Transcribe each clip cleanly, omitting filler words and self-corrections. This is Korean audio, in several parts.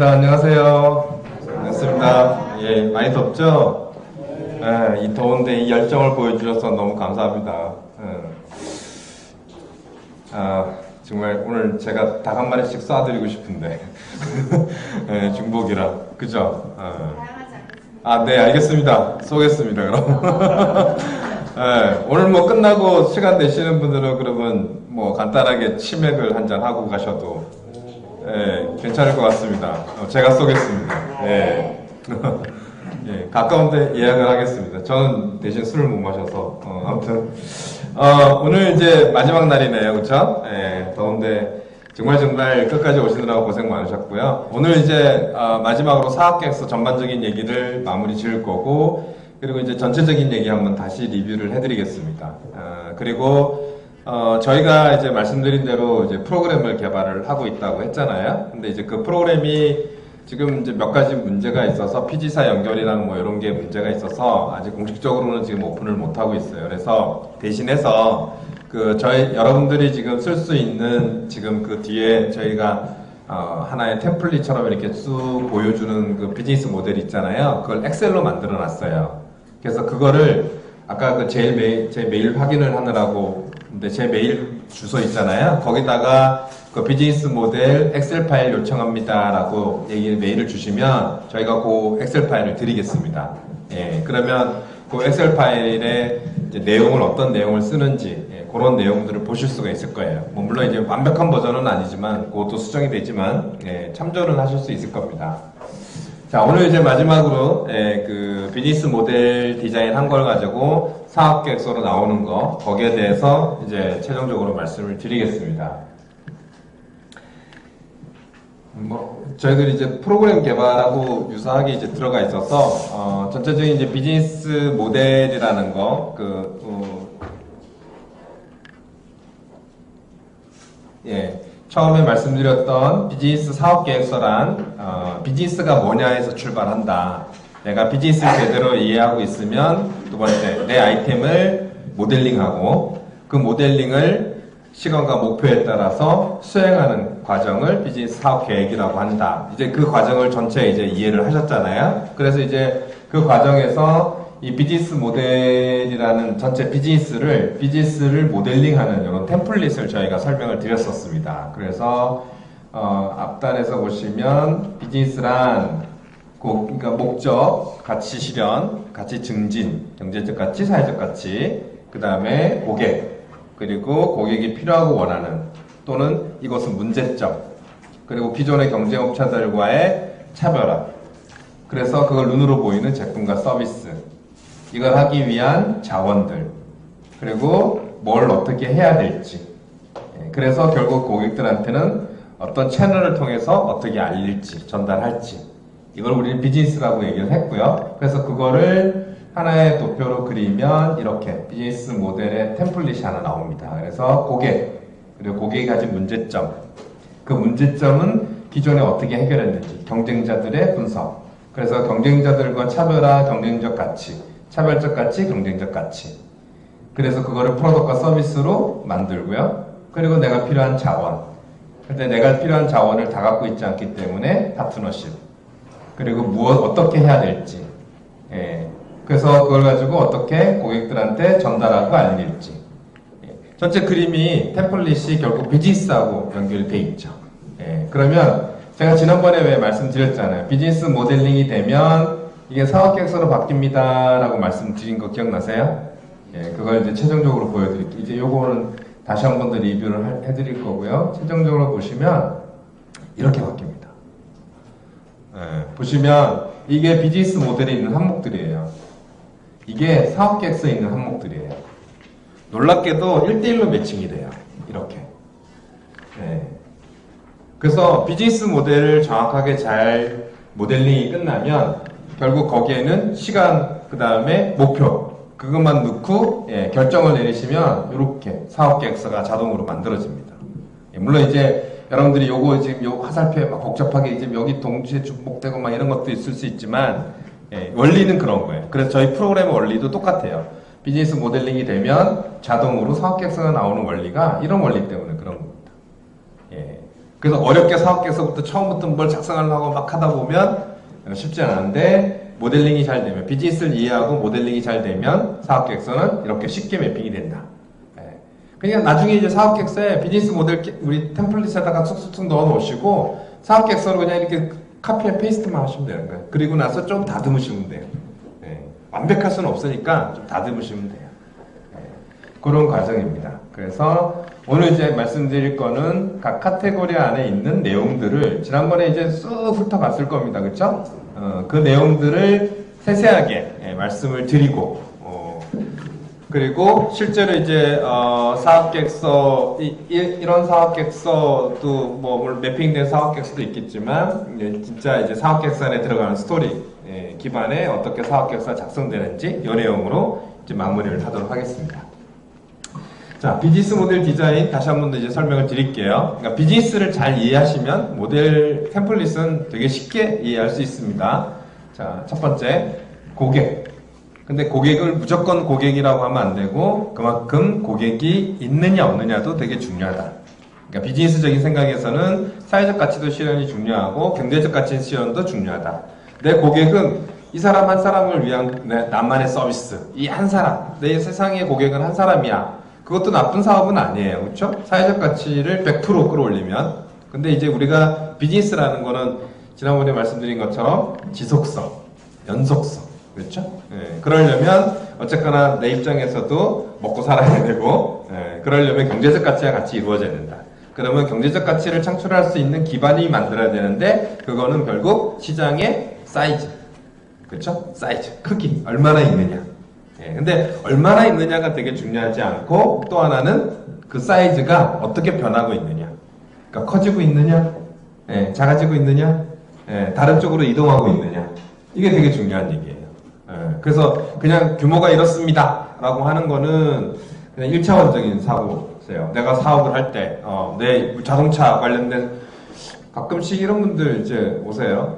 반갑습니다. 안녕하세요. 반갑습니다. 예, 많이 덥죠? 예, 이 더운데 이 열정을 보여주셔서 너무 감사합니다. 정말 오늘 제가 닭 한 마리씩 쏴드리고 싶은데. 예, 중복이라. 그죠? 네, 알겠습니다. 쏘겠습니다, 그럼. 예, 오늘 뭐 끝나고 시간 되시는 분들은 그러면 뭐 간단하게 치맥을 한잔 하고 가셔도 괜찮을 것 같습니다. 제가 쏘겠습니다. 가까운데 예약을 하겠습니다. 저는 대신 술을 못 마셔서 아무튼 오늘 이제 마지막 날이네요, 그렇죠? 더운데 정말 끝까지 오시느라고 고생 많으셨고요. 오늘 이제 마지막으로 사학계획서 전반적인 얘기를 마무리 지을 거고, 그리고 이제 전체적인 얘기 한번 다시 리뷰를 해드리겠습니다. 그리고 저희가 이제 말씀드린 대로 이제 프로그램을 개발을 하고 있다고 했잖아요. 근데 이제 그 프로그램이 지금 이제 몇 가지 문제가 있어서 피지사 연결이랑 뭐 이런 게 문제가 있어서 아직 공식적으로는 지금 오픈을 못 하고 있어요. 그래서 대신해서 여러분들이 지금 쓸 수 있는 지금 그 뒤에 저희가 하나의 템플릿처럼 이렇게 쭉 보여주는 그 비즈니스 모델 있잖아요. 그걸 엑셀로 만들어 놨어요. 그래서 그거를 아까 제 메일 확인을 하느라고, 근데 제 메일 주소 있잖아요. 거기다가 그 비즈니스 모델 엑셀 파일 요청합니다 라고 메일을 주시면 저희가 그 엑셀 파일을 드리겠습니다. 그러면 그 엑셀 파일의 이제 어떤 내용을 쓰는지 그런 내용들을 보실 수가 있을 거예요. 뭐 물론 이제 완벽한 버전은 아니지만 그것도 수정이 되지만 참조는 하실 수 있을 겁니다. 자, 오늘 이제 마지막으로 그 비즈니스 모델 디자인 한 걸 가지고 사업계획서로 나오는 거, 거기에 대해서 이제 최종적으로 말씀을 드리겠습니다. 저희들이 이제 프로그램 개발하고 유사하게 이제 들어가 있어서 전체적인 이제 비즈니스 모델이라는 거, 처음에 말씀드렸던 비즈니스 사업계획서란 비즈니스가 뭐냐에서 출발한다. 내가 비즈니스를 제대로 이해하고 있으면 두 번째, 내 아이템을 모델링하고 그 모델링을 시간과 목표에 따라서 수행하는 과정을 비즈니스 사업계획이라고 한다. 이제 그 과정을 전체 이제 이해를 하셨잖아요. 그래서 이제 그 과정에서 이 비즈니스 모델이라는 전체 비즈니스를 모델링하는 이런 템플릿을 저희가 설명을 드렸었습니다. 그래서 앞단에서 보시면 비즈니스란 그러니까 목적, 가치 실현, 가치 증진, 경제적 가치, 사회적 가치, 그 다음에 고객, 그리고 고객이 필요하고 원하는 또는 이것은 문제점, 그리고 기존의 경쟁업체들과의 차별화, 그래서 그걸 눈으로 보이는 제품과 서비스, 이걸 하기 위한 자원들, 그리고 뭘 어떻게 해야 될지, 그래서 결국 고객들한테는 어떤 채널을 통해서 어떻게 알릴지, 전달할지, 이걸 우리는 비즈니스라고 얘기를 했고요. 그래서 그거를 하나의 도표로 그리면 이렇게 비즈니스 모델의 템플릿이 하나 나옵니다. 그래서 고객, 그리고 고객이 가진 문제점, 그 문제점은 기존에 어떻게 해결했는지, 경쟁자들의 분석, 그래서 경쟁자들과 차별화, 경쟁적 가치, 차별적 가치, 경쟁적 가치, 그래서 그거를 프로덕트와 서비스로 만들고요. 그리고 내가 필요한 자원, 근데 내가 필요한 자원을 다 갖고 있지 않기 때문에 파트너십, 그리고 어떻게 해야 될지, 그래서 그걸 가지고 어떻게 고객들한테 전달하고 알릴지, 전체 그림이 템플릿이 결국 비즈니스하고 연결돼 있죠. 그러면 제가 지난번에 왜 말씀드렸잖아요. 비즈니스 모델링이 되면 이게 사업계획서로 바뀝니다 라고 말씀드린 거 기억나세요? 그걸 이제 최종적으로 보여드릴게요. 이제 요거는 다시 한 번 더 리뷰를 해드릴 거고요. 최종적으로 보시면 이렇게 바뀝니다. 보시면 이게 비즈니스 모델에 있는 항목들이에요. 이게 사업계획서에 있는 항목들이에요. 놀랍게도 1대1로 매칭이 돼요. 이렇게. 그래서 비즈니스 모델을 정확하게 잘 모델링이 끝나면 결국 거기에는 시간, 그 다음에 목표, 그것만 넣고 결정을 내리시면 이렇게 사업계획서가 자동으로 만들어집니다. 물론 이제 여러분들이 요거 지금 요 화살표에 막 복잡하게 지금 여기 동시에 중복되고 막 이런 것도 있을 수 있지만 원리는 그런 거예요. 그래서 저희 프로그램의 원리도 똑같아요. 비즈니스 모델링이 되면 자동으로 사업계획서가 나오는 원리가 이런 원리 때문에 그런 겁니다. 그래서 어렵게 사업계획서부터 처음부터 뭘 작성하려고 막 하다 보면 쉽지 않은데 모델링이 잘 되면, 비즈니스를 이해하고 모델링이 잘 되면 사업계획서는 이렇게 쉽게 매핑이 된다. 그냥 나중에 이제 사업계획서에 비즈니스 모델 우리 템플릿에다가 툭툭툭 넣어 놓으시고 사업계획서로 그냥 이렇게 카피 앤 페이스트만 하시면 되는 거예요. 그리고 나서 좀 다듬으시면 돼요. 완벽할 수는 없으니까 좀 다듬으시면 돼요. 그런 과정입니다. 그래서 오늘 이제 말씀드릴 거는 각 카테고리 안에 있는 내용들을 지난번에 이제 쑥 훑어봤을 겁니다. 그쵸? 그 내용들을 세세하게 말씀을 드리고, 그리고 실제로 이제 사업계획서 이런 사업계획서도 뭐 물론 매핑된 사업계획서도 있겠지만 진짜 이제 사업계획서 안에 들어가는 스토리 기반에 어떻게 사업계획서가 작성되는지 이 내용으로 이제 마무리를 하도록 하겠습니다. 자, 비즈니스 모델 디자인 다시 한 번 더 이제 설명을 드릴게요. 그러니까 비즈니스를 잘 이해하시면 모델 템플릿은 되게 쉽게 이해할 수 있습니다. 자, 첫 번째 고객. 근데 고객을 무조건 고객이라고 하면 안 되고 그만큼 고객이 있느냐 없느냐도 되게 중요하다. 그러니까 비즈니스적인 생각에서는 사회적 가치도 실현이 중요하고 경제적 가치 실현도 중요하다. 내 고객은 이 사람 한 사람을 위한 나만의 서비스, 이 한 사람, 내 세상의 고객은 한 사람이야. 그것도 나쁜 사업은 아니에요. 그렇죠? 사회적 가치를 100% 끌어올리면. 근데 이제 우리가 비즈니스라는 거는 지난번에 말씀드린 것처럼 지속성, 연속성. 그렇죠? 그러려면 어쨌거나 내 입장에서도 먹고 살아야 되고, 그러려면 경제적 가치와 같이 이루어져야 된다. 그러면 경제적 가치를 창출할 수 있는 기반이 만들어야 되는데, 그거는 결국 시장의 사이즈. 그렇죠? 사이즈, 크기, 얼마나 있느냐. 근데 얼마나 있느냐가 되게 중요하지 않고, 또 하나는 그 사이즈가 어떻게 변하고 있느냐. 그러니까 커지고 있느냐, 작아지고 있느냐, 다른 쪽으로 이동하고 있느냐. 이게 되게 중요한 얘기예요. 그래서 그냥 규모가 이렇습니다 라고 하는 거는 그냥 1차원적인 사고세요. 내가 사업을 할 때, 내 자동차 관련된 가끔씩 이런 분들 이제 오세요.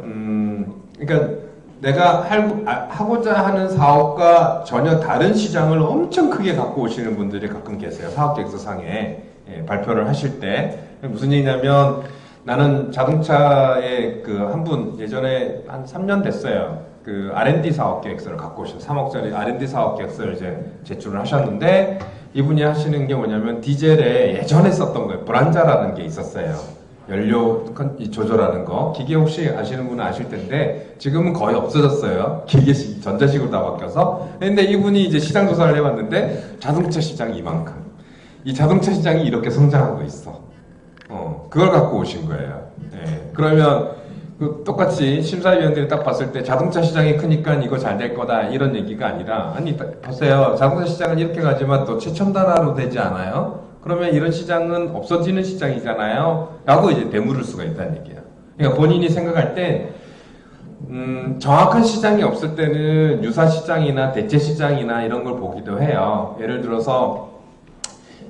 그러니까 내가 하고자 하는 사업과 전혀 다른 시장을 엄청 크게 갖고 오시는 분들이 가끔 계세요. 사업계획서상에 발표를 하실 때. 무슨 얘기냐면 나는 자동차에 그 한 분 예전에 한 3년 됐어요. 그 R&D 사업계획서를 갖고 오신 3억짜리 R&D 사업계획서를 이제 제출을 하셨는데 이분이 하시는 게 뭐냐면 디젤에 예전에 썼던 거예요. 브란자라는 게 있었어요. 연료 조절하는 거. 기계 혹시 아시는 분은 아실 텐데 지금은 거의 없어졌어요. 기계식, 전자식으로 다 바뀌어서. 근데 이분이 이제 시장 조사를 해봤는데 자동차 시장이 이만큼. 이 자동차 시장이 이렇게 성장하고 있어. 그걸 갖고 오신 거예요. 그러면 똑같이 심사위원들이 딱 봤을 때 자동차 시장이 크니까 이거 잘 될 거다 이런 얘기가 아니라 아니 보세요. 자동차 시장은 이렇게 가지만 또 최첨단화로 되지 않아요? 그러면 이런 시장은 없어지는 시장이잖아요? 라고 이제 되물을 수가 있다는 얘기예요. 그러니까 본인이 생각할 때 정확한 시장이 없을 때는 유사 시장이나 대체 시장이나 이런 걸 보기도 해요. 예를 들어서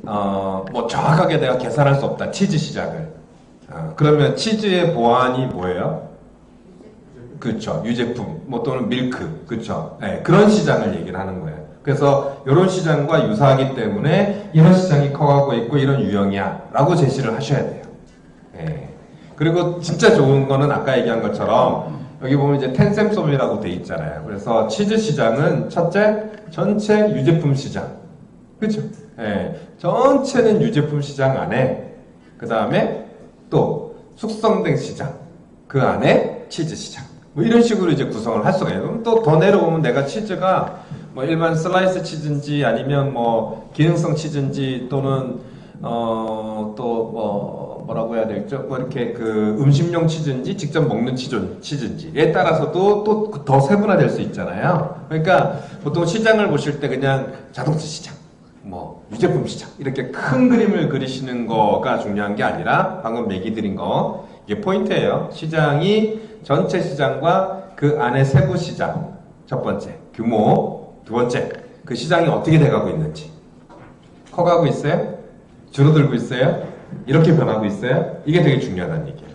뭐 정확하게 내가 계산할 수 없다. 치즈 시장을. 그러면 치즈의 보안이 뭐예요? 그렇죠. 유제품, 뭐 또는 밀크, 그렇죠. 그런 시장을 얘기를 하는 거예요. 그래서 이런 시장과 유사하기 때문에 이런 시장이 커가고 있고 이런 유형이야 라고 제시를 하셔야 돼요. 그리고 진짜 좋은 거는 아까 얘기한 것처럼 여기 보면 이제 텐셈섭이라고 돼 있잖아요. 그래서 치즈 시장은 첫째, 전체 유제품 시장. 그렇죠. 전체는 유제품 시장 안에 그 다음에 또 숙성된 시장, 그 안에 치즈 시장. 뭐 이런 식으로 이제 구성을 할 수가 있어요. 그럼 또 더 내려오면 내가 치즈가 뭐 일반 슬라이스 치즈인지 아니면 뭐 기능성 치즈인지 또는 또 뭐라고 해야 될죠? 뭐 이렇게 그 음식용 치즈인지 직접 먹는 치즈인지에 따라서도 또 더 세분화될 수 있잖아요. 그러니까 보통 시장을 보실 때 그냥 자동차 시장, 뭐 유제품 시장 이렇게 큰 그림을 그리시는 거가 중요한 게 아니라 방금 얘기 드린 거 이게 포인트예요. 시장이 전체 시장과 그 안에 세부 시장 첫 번째 규모, 두 번째 그 시장이 어떻게 돼가고 있는지 커가고 있어요? 줄어들고 있어요? 이렇게 변하고 있어요? 이게 되게 중요하다는 얘기예요.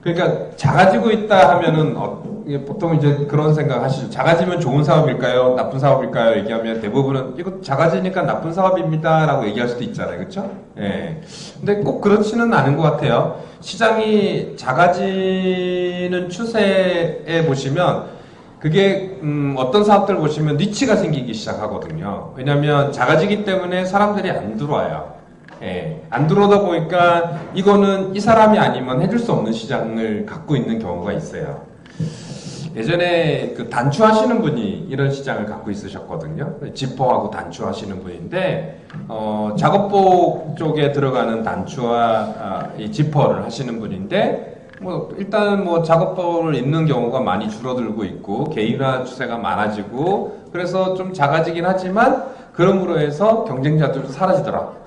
그러니까 작아지고 있다 하면은 이게 보통 이제 그런 생각 하시죠. 작아지면 좋은 사업일까요? 나쁜 사업일까요? 얘기하면 대부분은 이거 작아지니까 나쁜 사업입니다라고 얘기할 수도 있잖아요. 그렇죠? 예. 근데 꼭 그렇지는 않은 것 같아요. 시장이 작아지는 추세에 보시면 그게 어떤 사업들 보시면 니치가 생기기 시작하거든요. 왜냐하면 작아지기 때문에 사람들이 안 들어와요. 예, 안 들어오다 보니까 이거는 이 사람이 아니면 해줄 수 없는 시장을 갖고 있는 경우가 있어요. 예전에 그 단추하시는 분이 이런 시장을 갖고 있으셨거든요. 지퍼하고 단추하시는 분인데 작업복 쪽에 들어가는 단추와 이 지퍼를 하시는 분인데 일단 작업복을 입는 경우가 많이 줄어들고 있고 개인화 추세가 많아지고 그래서 좀 작아지긴 하지만 그럼으로 해서 경쟁자들도 사라지더라.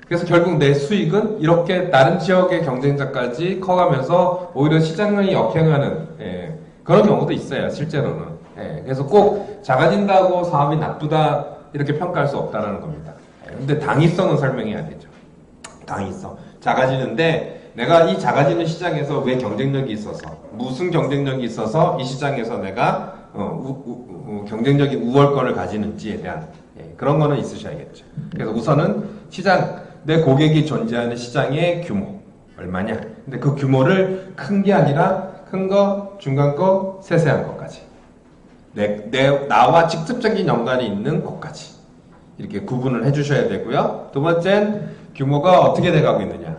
그래서 결국 내 수익은 이렇게 다른 지역의 경쟁자까지 커가면서 오히려 시장이 역행하는 그런 경우도 있어요. 실제로는. 그래서 꼭 작아진다고 사업이 나쁘다 이렇게 평가할 수 없다는 겁니다. 근데 당위성은 설명해야 되죠. 당위성. 작아지는데 내가 이 작아지는 시장에서 왜 경쟁력이 있어서 무슨 경쟁력이 있어서 이 시장에서 내가 경쟁력이 우월권을 가지는지에 대한 그런 거는 있으셔야겠죠. 그래서 우선은 시장 내 고객이 존재하는 시장의 규모 얼마냐. 근데 그 규모를 큰 게 아니라 큰 거, 중간 거, 세세한 것까지 나와 직접적인 연관이 있는 것까지 이렇게 구분을 해주셔야 되고요. 두 번째는 규모가 어떻게 돼가고 있느냐.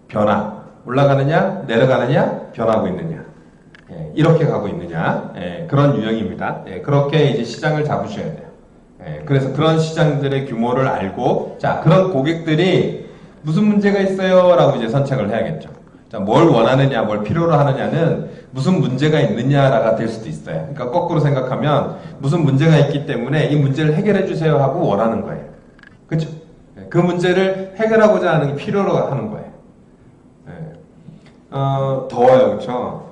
변화. 올라가느냐, 내려가느냐, 변하고 있느냐. 이렇게 가고 있느냐. 그런 유형입니다. 그렇게 이제 시장을 잡으셔야 돼요. 그래서 그런 시장들의 규모를 알고, 자, 그런 고객들이 무슨 문제가 있어요? 라고 이제 선택을 해야겠죠. 자, 뭘 원하느냐, 뭘 필요로 하느냐는 무슨 문제가 있느냐가 될 수도 있어요. 그러니까 거꾸로 생각하면 무슨 문제가 있기 때문에 이 문제를 해결해 주세요 하고 원하는 거예요. 그렇죠? 그 문제를 해결하고자 하는 게 필요로 하는 거예요. 더워요, 그렇죠?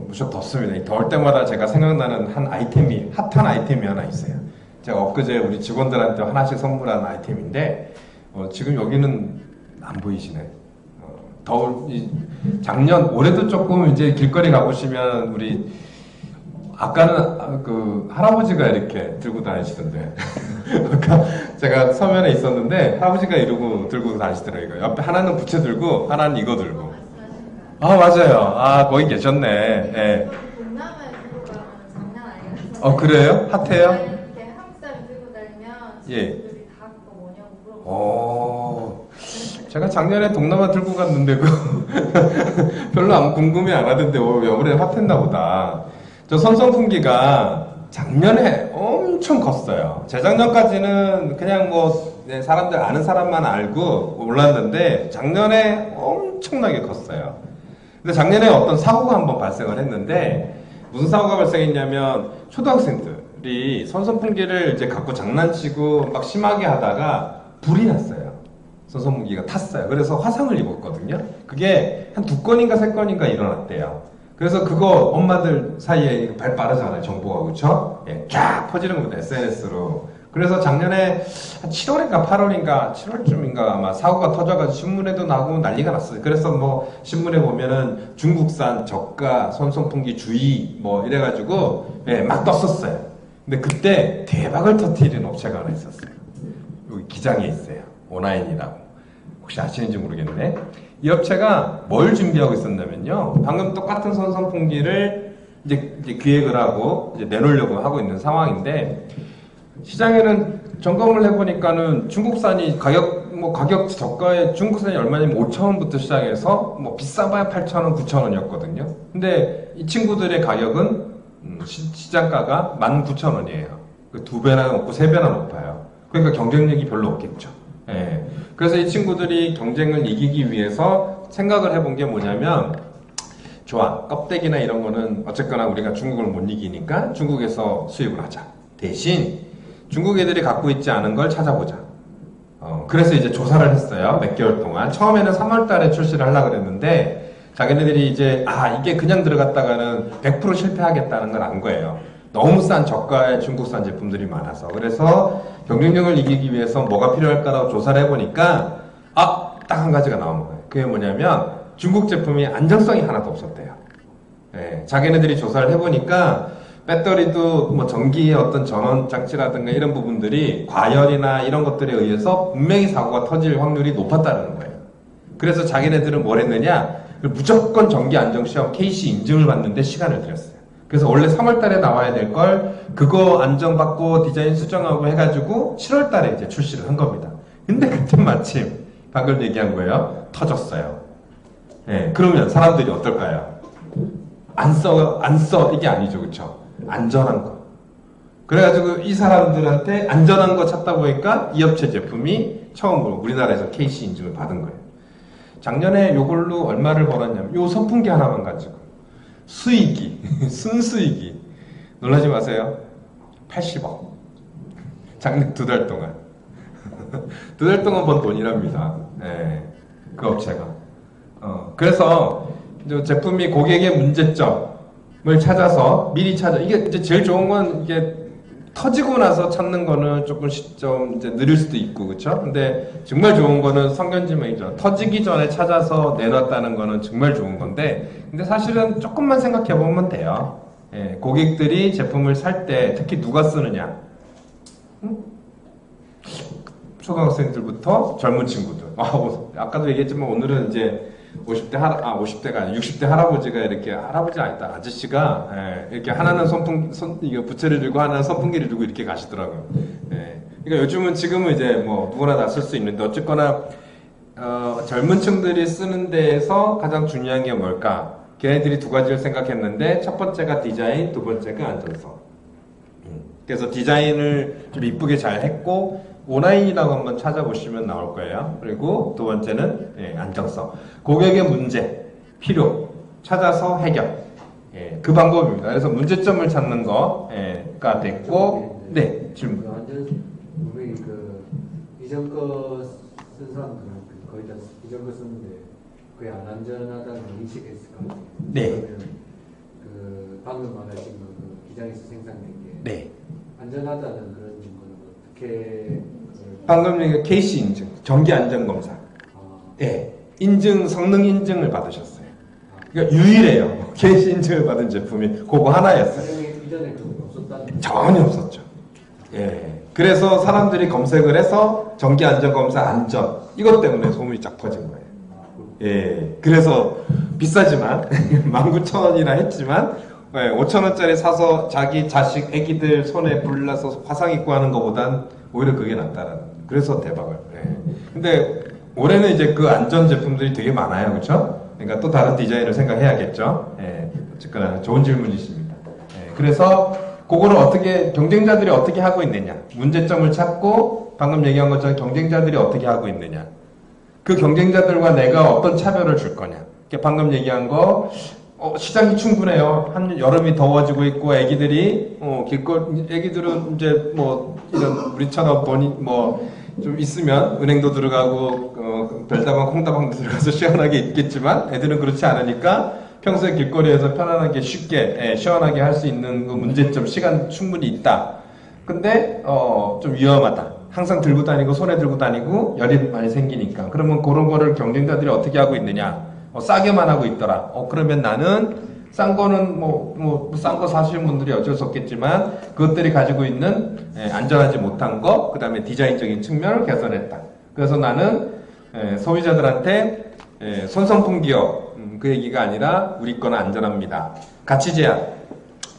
무척 덥습니다. 더울 때마다 제가 생각나는 한 아이템이, 핫한 아이템이 하나 있어요. 제가 엊그제 우리 직원들한테 하나씩 선물한 아이템인데 지금 여기는 안 보이시네. 올해도 조금 이제 길거리 가보시면 우리 아까는 그 할아버지가 이렇게 들고 다니시던데 아까 제가 서면에 있었는데 할아버지가 이러고 들고 다니시더라고요. 옆에 하나는 부채 들고 하나는 이거 들고. 아 맞아요. 거기 계셨네. 예. 동남아에 들고 가면 장난 아니에요. 그래요? 핫해요? 이렇게 한국 사람 들고 다니면 예. 친구들이 다 그거 뭐냐고 물어보고. 제가 작년에 동남아 들고 갔는데 별로 안 궁금해 안 하던데 이번에 핫했나 보다. 저 선선풍기가 작년에 엄청 컸어요. 재작년까지는 그냥 사람들 아는 사람만 알고 몰랐는데 작년에 엄청나게 컸어요. 근데 작년에 어떤 사고가 한번 발생을 했는데 무슨 사고가 발생했냐면 초등학생들이 선선풍기를 이제 갖고 장난치고 막 심하게 하다가 불이 났어요. 선선풍기가 탔어요. 그래서 화상을 입었거든요. 그게 한 2건인가 3건인가 일어났대요. 그래서 그거 엄마들 사이에 발 빠르잖아요. 정보가. 그쵸? 쫙 퍼지는 겁니다. SNS로. 그래서 작년에 한 7월인가 8월인가 7월쯤인가 아마 사고가 터져가지고 신문에도 나고 난리가 났어요. 그래서 신문에 보면은 중국산 저가 선선풍기 주의 이래가지고 막 떴었어요. 근데 그때 대박을 터뜨리는 업체가 하나 있었어요. 여기 기장에 있어요. 오나인이라고. 혹시 아시는지 모르겠네. 이 업체가 뭘 준비하고 있었냐면요. 방금 똑같은 선선풍기를 이제 기획을 하고 이제 내놓으려고 하고 있는 상황인데 시장에는 점검을 해보니까는 중국산이 가격 저가에 중국산이 얼마냐면 5,000원부터 시작해서 비싸봐야 8,000원, 9,000원이었거든요. 근데 이 친구들의 가격은 시장가가 19,000원이에요. 2배나 높고 3배나 높아요. 그러니까 경쟁력이 별로 없겠죠. 그래서 이 친구들이 경쟁을 이기기 위해서 생각을 해본 게 뭐냐면 좋아, 껍데기나 이런 거는 어쨌거나 우리가 중국을 못 이기니까 중국에서 수입을 하자. 대신 중국 애들이 갖고 있지 않은 걸 찾아보자. 그래서 이제 조사를 했어요. 몇 개월 동안. 처음에는 3월 달에 출시를 하려고 그랬는데 자기네들이 이제 이게 그냥 들어갔다가는 100% 실패하겠다는 걸 안 거예요. 너무 싼 저가의 중국산 제품들이 많아서. 그래서 경쟁력을 이기기 위해서 뭐가 필요할까라고 조사를 해보니까 딱 한 가지가 나오는 거예요. 그게 뭐냐면 중국 제품이 안정성이 하나도 없었대요. 예, 자기네들이 조사를 해보니까 배터리도 뭐 전기의 어떤 전원 장치라든가 이런 부분들이 과열이나 이런 것들에 의해서 분명히 사고가 터질 확률이 높았다는 거예요. 그래서 자기네들은 뭘 했느냐? 무조건 전기 안정 시험 KC 인증을 받는데 시간을 들였어요. 그래서 원래 3월 달에 나와야 될 걸 그거 안정받고 디자인 수정하고 해가지고 7월 달에 이제 출시를 한 겁니다. 근데 그때 마침 방금 얘기한 거예요. 터졌어요. 예, 그러면 사람들이 어떨까요? 안 써. 이게 아니죠. 그쵸? 안전한 거. 그래가지고 이 사람들한테 안전한 거 찾다 보니까 이 업체 제품이 처음으로 우리나라에서 KC 인증을 받은 거예요. 작년에 요걸로 얼마를 벌었냐면 요 선풍기 하나만 가지고 수익이 순수익이 놀라지 마세요. 80억. 작년 2달 동안 2달 동안 번 돈이랍니다. 예, 그 업체가. 그래서 이제 제품이 고객의 문제점을 찾아서 미리 이게 이제 제일 좋은 건 이게 터지고 나서 찾는 거는 조금씩 좀 이제 느릴 수도 있고, 그쵸? 근데 정말 좋은 거는 성견지명이죠. 터지기 전에 찾아서 내놨다는 거는 정말 좋은 건데, 근데 사실은 조금만 생각해 보면 돼요. 예, 고객들이 제품을 살 때 특히 누가 쓰느냐? 초등학생들부터 젊은 친구들. 아까도 얘기했지만 오늘은 이제 50대가 아니라 60대 할아버지가 이렇게, 할아버지 아니다, 아저씨가, 예, 이렇게 하나는 이거 부채를 들고 하나는 선풍기를 들고 이렇게 가시더라고요. 예. 그러니까 요즘은 지금은 이제 뭐 누구나 다 쓸 수 있는데, 어쨌거나, 젊은 층들이 쓰는 데에서 가장 중요한 게 뭘까? 걔네들이 두 가지를 생각했는데, 첫 번째가 디자인, 두 번째가 안전성. 그래서 디자인을 좀 이쁘게 잘 했고, 온라인이라고 한번 찾아보시면 나올 거예요. 그리고 두 번째는 안정성. 고객의 문제, 필요 찾아서 해결. 예, 그 방법입니다. 그래서 문제점을 찾는 거가 됐고, 네, 질문. 우리 이전 거 쓴 사람들은 거의 다 이전 거 썼는데 그게 안 안전하다는 걸 인식했을 것 같아요. 네. 그러면 방금 말하신 그 기장에서 생산된 게 네. 안전하다는 그런 건 어떻게 방금 얘기한 KC 인증, 전기 안전 검사. 예, 성능 인증을 받으셨어요. 그러니까 유일해요. KC 인증을 받은 제품이 그거 하나였어요. 이전에 그건 없었다는 전혀 없었죠. 예. 그래서 사람들이 검색을 해서 전기 안전 검사 안전 이것 때문에 소문이 쫙 퍼진 거예요. 예. 그래서 비싸지만 19,000원이나 했지만 5,000원짜리 사서 자기 자식 애기들 손에 불나서 화상 입고 하는 것보단 오히려 그게 낫다라는. 그래서 대박을. 예. 근데 올해는 이제 그 안전 제품들이 되게 많아요, 그렇죠? 그러니까 또 다른 디자인을 생각해야겠죠. 예. 어쨌거나 좋은 질문이십니다. 예. 그래서 그거를 경쟁자들이 어떻게 하고 있느냐, 문제점을 찾고 방금 얘기한 것처럼 경쟁자들이 어떻게 하고 있느냐, 그 경쟁자들과 내가 어떤 차별을 줄 거냐. 방금 얘기한 거. 시장이 충분해요. 여름이 더워지고 있고, 애기들은 이제 이런 우리처럼 돈이 좀 있으면 은행도 들어가고, 별다방, 콩다방도 들어가서 시원하게 있겠지만, 애들은 그렇지 않으니까 평소에 길거리에서 편안하게 쉽게, 시원하게 할 수 있는 그 문제점, 시간 충분히 있다. 근데, 좀 위험하다. 항상 들고 다니고, 손에 들고 다니고, 열이 많이 생기니까. 그러면 그런 거를 경쟁자들이 어떻게 하고 있느냐. 싸게만 하고 있더라. 그러면 나는 싼 거는 싼 거 사시는 분들이 어쩔 수 없겠지만 그것들이 가지고 있는 안전하지 못한 거, 그 다음에 디자인적인 측면을 개선했다. 그래서 나는 소비자들한테 손선풍기요. 그 얘기가 아니라 우리 거는 안전합니다. 가치 제한.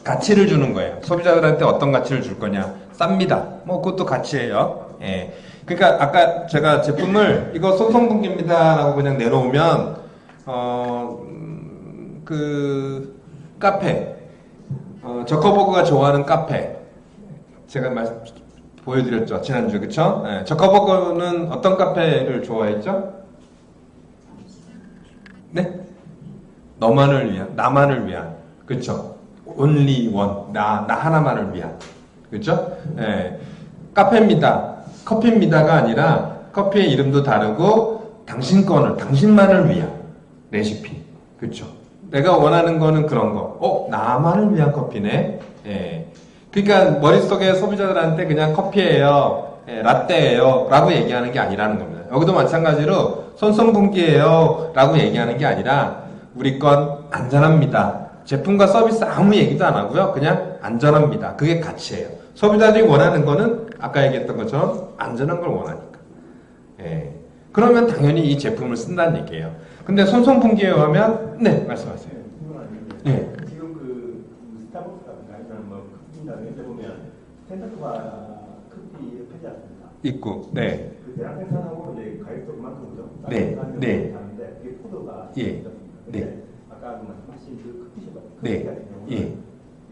가치를 주는 거예요. 소비자들한테 어떤 가치를 줄 거냐. 쌉니다. 그것도 가치예요. 예. 그러니까 아까 제가 제품을 이거 손선풍기입니다 라고 그냥 내놓으면 카페, 저커버그가 좋아하는 카페, 제가 보여드렸죠, 지난주에, 그쵸? 네, 저커버그는 어떤 카페를 좋아했죠? 네? 나만을 위한, 그쵸? only one, 나 하나만을 위한, 그쵸? 네, 카페입니다, 커피입니다가 아니라, 커피의 이름도 다르고, 당신만을 위한 레시피. 그쵸? 내가 원하는 거는 그런 거. 나만을 위한 커피네. 예. 그러니까 머릿속에 소비자들한테 그냥 커피예요. 라떼예요 라고 얘기하는 게 아니라는 겁니다. 여기도 마찬가지로 손선분기예요 라고 얘기하는 게 아니라 우리 건 안전합니다. 제품과 서비스 아무 얘기도 안 하고요. 그냥 안전합니다. 그게 가치예요. 소비자들이 원하는 거는 아까 얘기했던 것처럼 안전한 걸 원하니까. 예. 그러면 당연히 이 제품을 쓴다는 얘기예요. 근데 손선분기예요 하면 네 말씀하세요. 예. 지금 그 스타벅스라든가 아니면 뭐 커피나 이런 데 보면 센터바 커피 팔지 않습니까? 있고 네. 그 대량 생산하고 이제 가격도 그만큼 오죠. 네. 네. 하는데 그게 포도가 예. 있습니다. 근데 네. 아까 말씀하신 그 커피숍 같은 네. 커피 같은 경우는 예.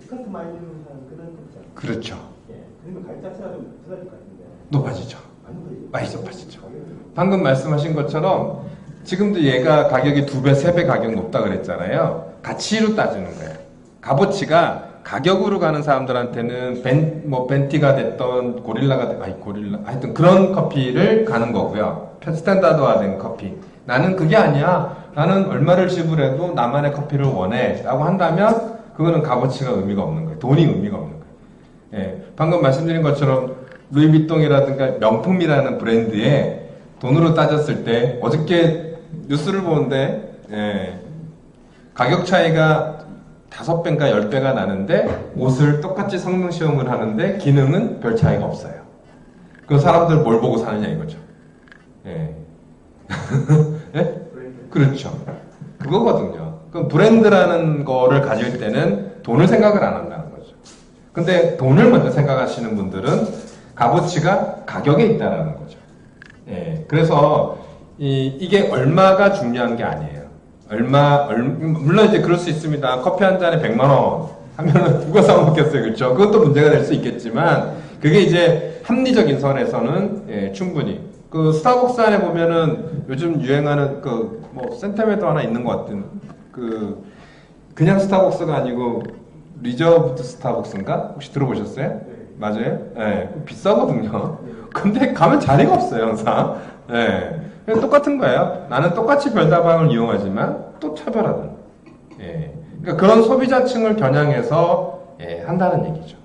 커스터마이징한 그런 커피죠. 그렇죠. 예. 그러면 가격 자체가 좀 부담일 것 같은데. 높아지죠. 많이 많이 높아지죠. 방금 말씀하신 것처럼 지금도 얘가 가격이 2배, 3배 가격 높다 그랬잖아요. 가치로 따지는 거예요. 값어치가 가격으로 가는 사람들한테는 벤티가 됐던 고릴라가 고릴라 하여튼 그런 커피를 가는 거고요. 스탠다드화된 커피. 나는 그게 아니야. 나는 얼마를 지불해도 나만의 커피를 원해. 라고 한다면 그거는 값어치가 의미가 없는 거예요. 돈이 의미가 없는 거예요. 예, 방금 말씀드린 것처럼 루이비통이라든가 명품이라는 브랜드에 돈으로 따졌을 때 어저께 뉴스를 보는데 가격 차이가 5배인가 10배가 나는데 옷을 똑같이 성능 시험을 하는데 기능은 별 차이가 없어요. 그 사람들 뭘 보고 사느냐 이거죠. 예. 예? 그렇죠. 그거거든요. 그 브랜드라는 거를 가질 때는 돈을 생각을 안 한다는 거죠. 근데 돈을 먼저 생각하시는 분들은 값어치가 가격에 있다는 거죠. 예. 그래서 이게 얼마가 중요한 게 아니에요. 물론 이제 그럴 수 있습니다. 커피 한 잔에 100만 원 하면은 누가 사 먹겠어요, 그렇죠? 그것도 문제가 될 수 있겠지만 그게 이제 합리적인 선에서는 예, 충분히 그 스타벅스 안에 보면은 요즘 유행하는 그 뭐 센터에도 하나 있는 것 같은 그 그냥 스타벅스가 아니고 리저브드 스타벅스인가 혹시 들어보셨어요? 네. 맞아요? 예, 비싸거든요. 근데 가면 자리가 없어요, 항상. 예. 그냥 똑같은 거예요. 나는 똑같이 별다방을 이용하지만 또 차별하는. 예. 그러니까 그런 소비자층을 겨냥해서 예, 한다는 얘기죠.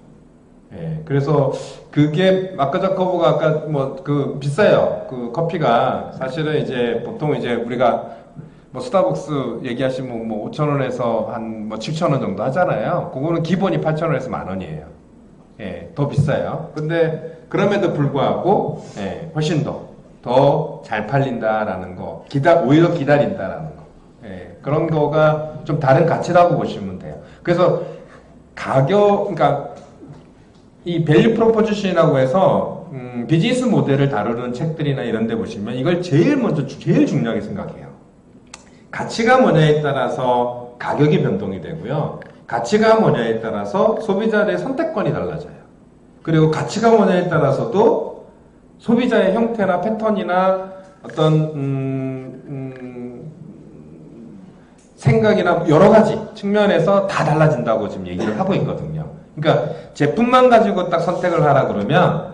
예. 그래서 그게 마크자커버가 아까 뭐 그 비싸요. 그 커피가 사실은 이제 보통 이제 우리가 뭐 스타벅스 얘기하시면 뭐 5,000원에서 한 뭐 7,000원 정도 하잖아요. 그거는 기본이 8,000원에서 10,000원이에요. 예, 더 비싸요. 근데 그럼에도 불구하고 예, 훨씬 더 잘 팔린다라는 거, 오히려 기다린다라는 거, 예, 그런 거가 좀 다른 가치라고 보시면 돼요. 그래서 그러니까 이 밸류 프로포지션이라고 해서 비즈니스 모델을 다루는 책들이나 이런 데 보시면 이걸 제일 중요하게 생각해요. 가치가 뭐냐에 따라서 가격이 변동이 되고요. 가치가 뭐냐에 따라서 소비자의 선택권이 달라져요. 그리고 가치가 뭐냐에 따라서도 소비자의 형태나 패턴이나 어떤 생각이나 여러 가지 측면에서 다 달라진다고 지금 얘기를 하고 있거든요. 그러니까 제품만 가지고 딱 선택을 하라 그러면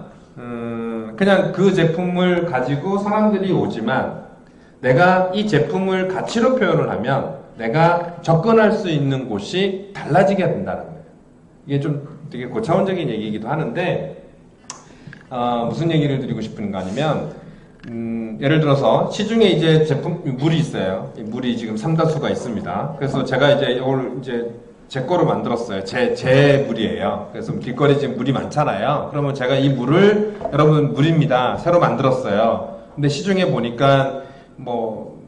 그냥 그 제품을 가지고 사람들이 오지만 내가 이 제품을 가치로 표현을 하면 내가 접근할 수 있는 곳이 달라지게 된다는 거예요. 이게 좀 되게 고차원적인 얘기이기도 하는데 무슨 얘기를 드리고 싶은가 하면 예를 들어서 시중에 이제 물이 있어요. 이 물이 지금 삼다수가 있습니다. 그래서 제가 이제 이걸 이제 제 거로 만들었어요. 제 물이에요. 그래서 길거리 지금 물이 많잖아요. 그러면 제가 이 물을 여러분 물입니다. 새로 만들었어요. 근데 시중에 보니까 뭐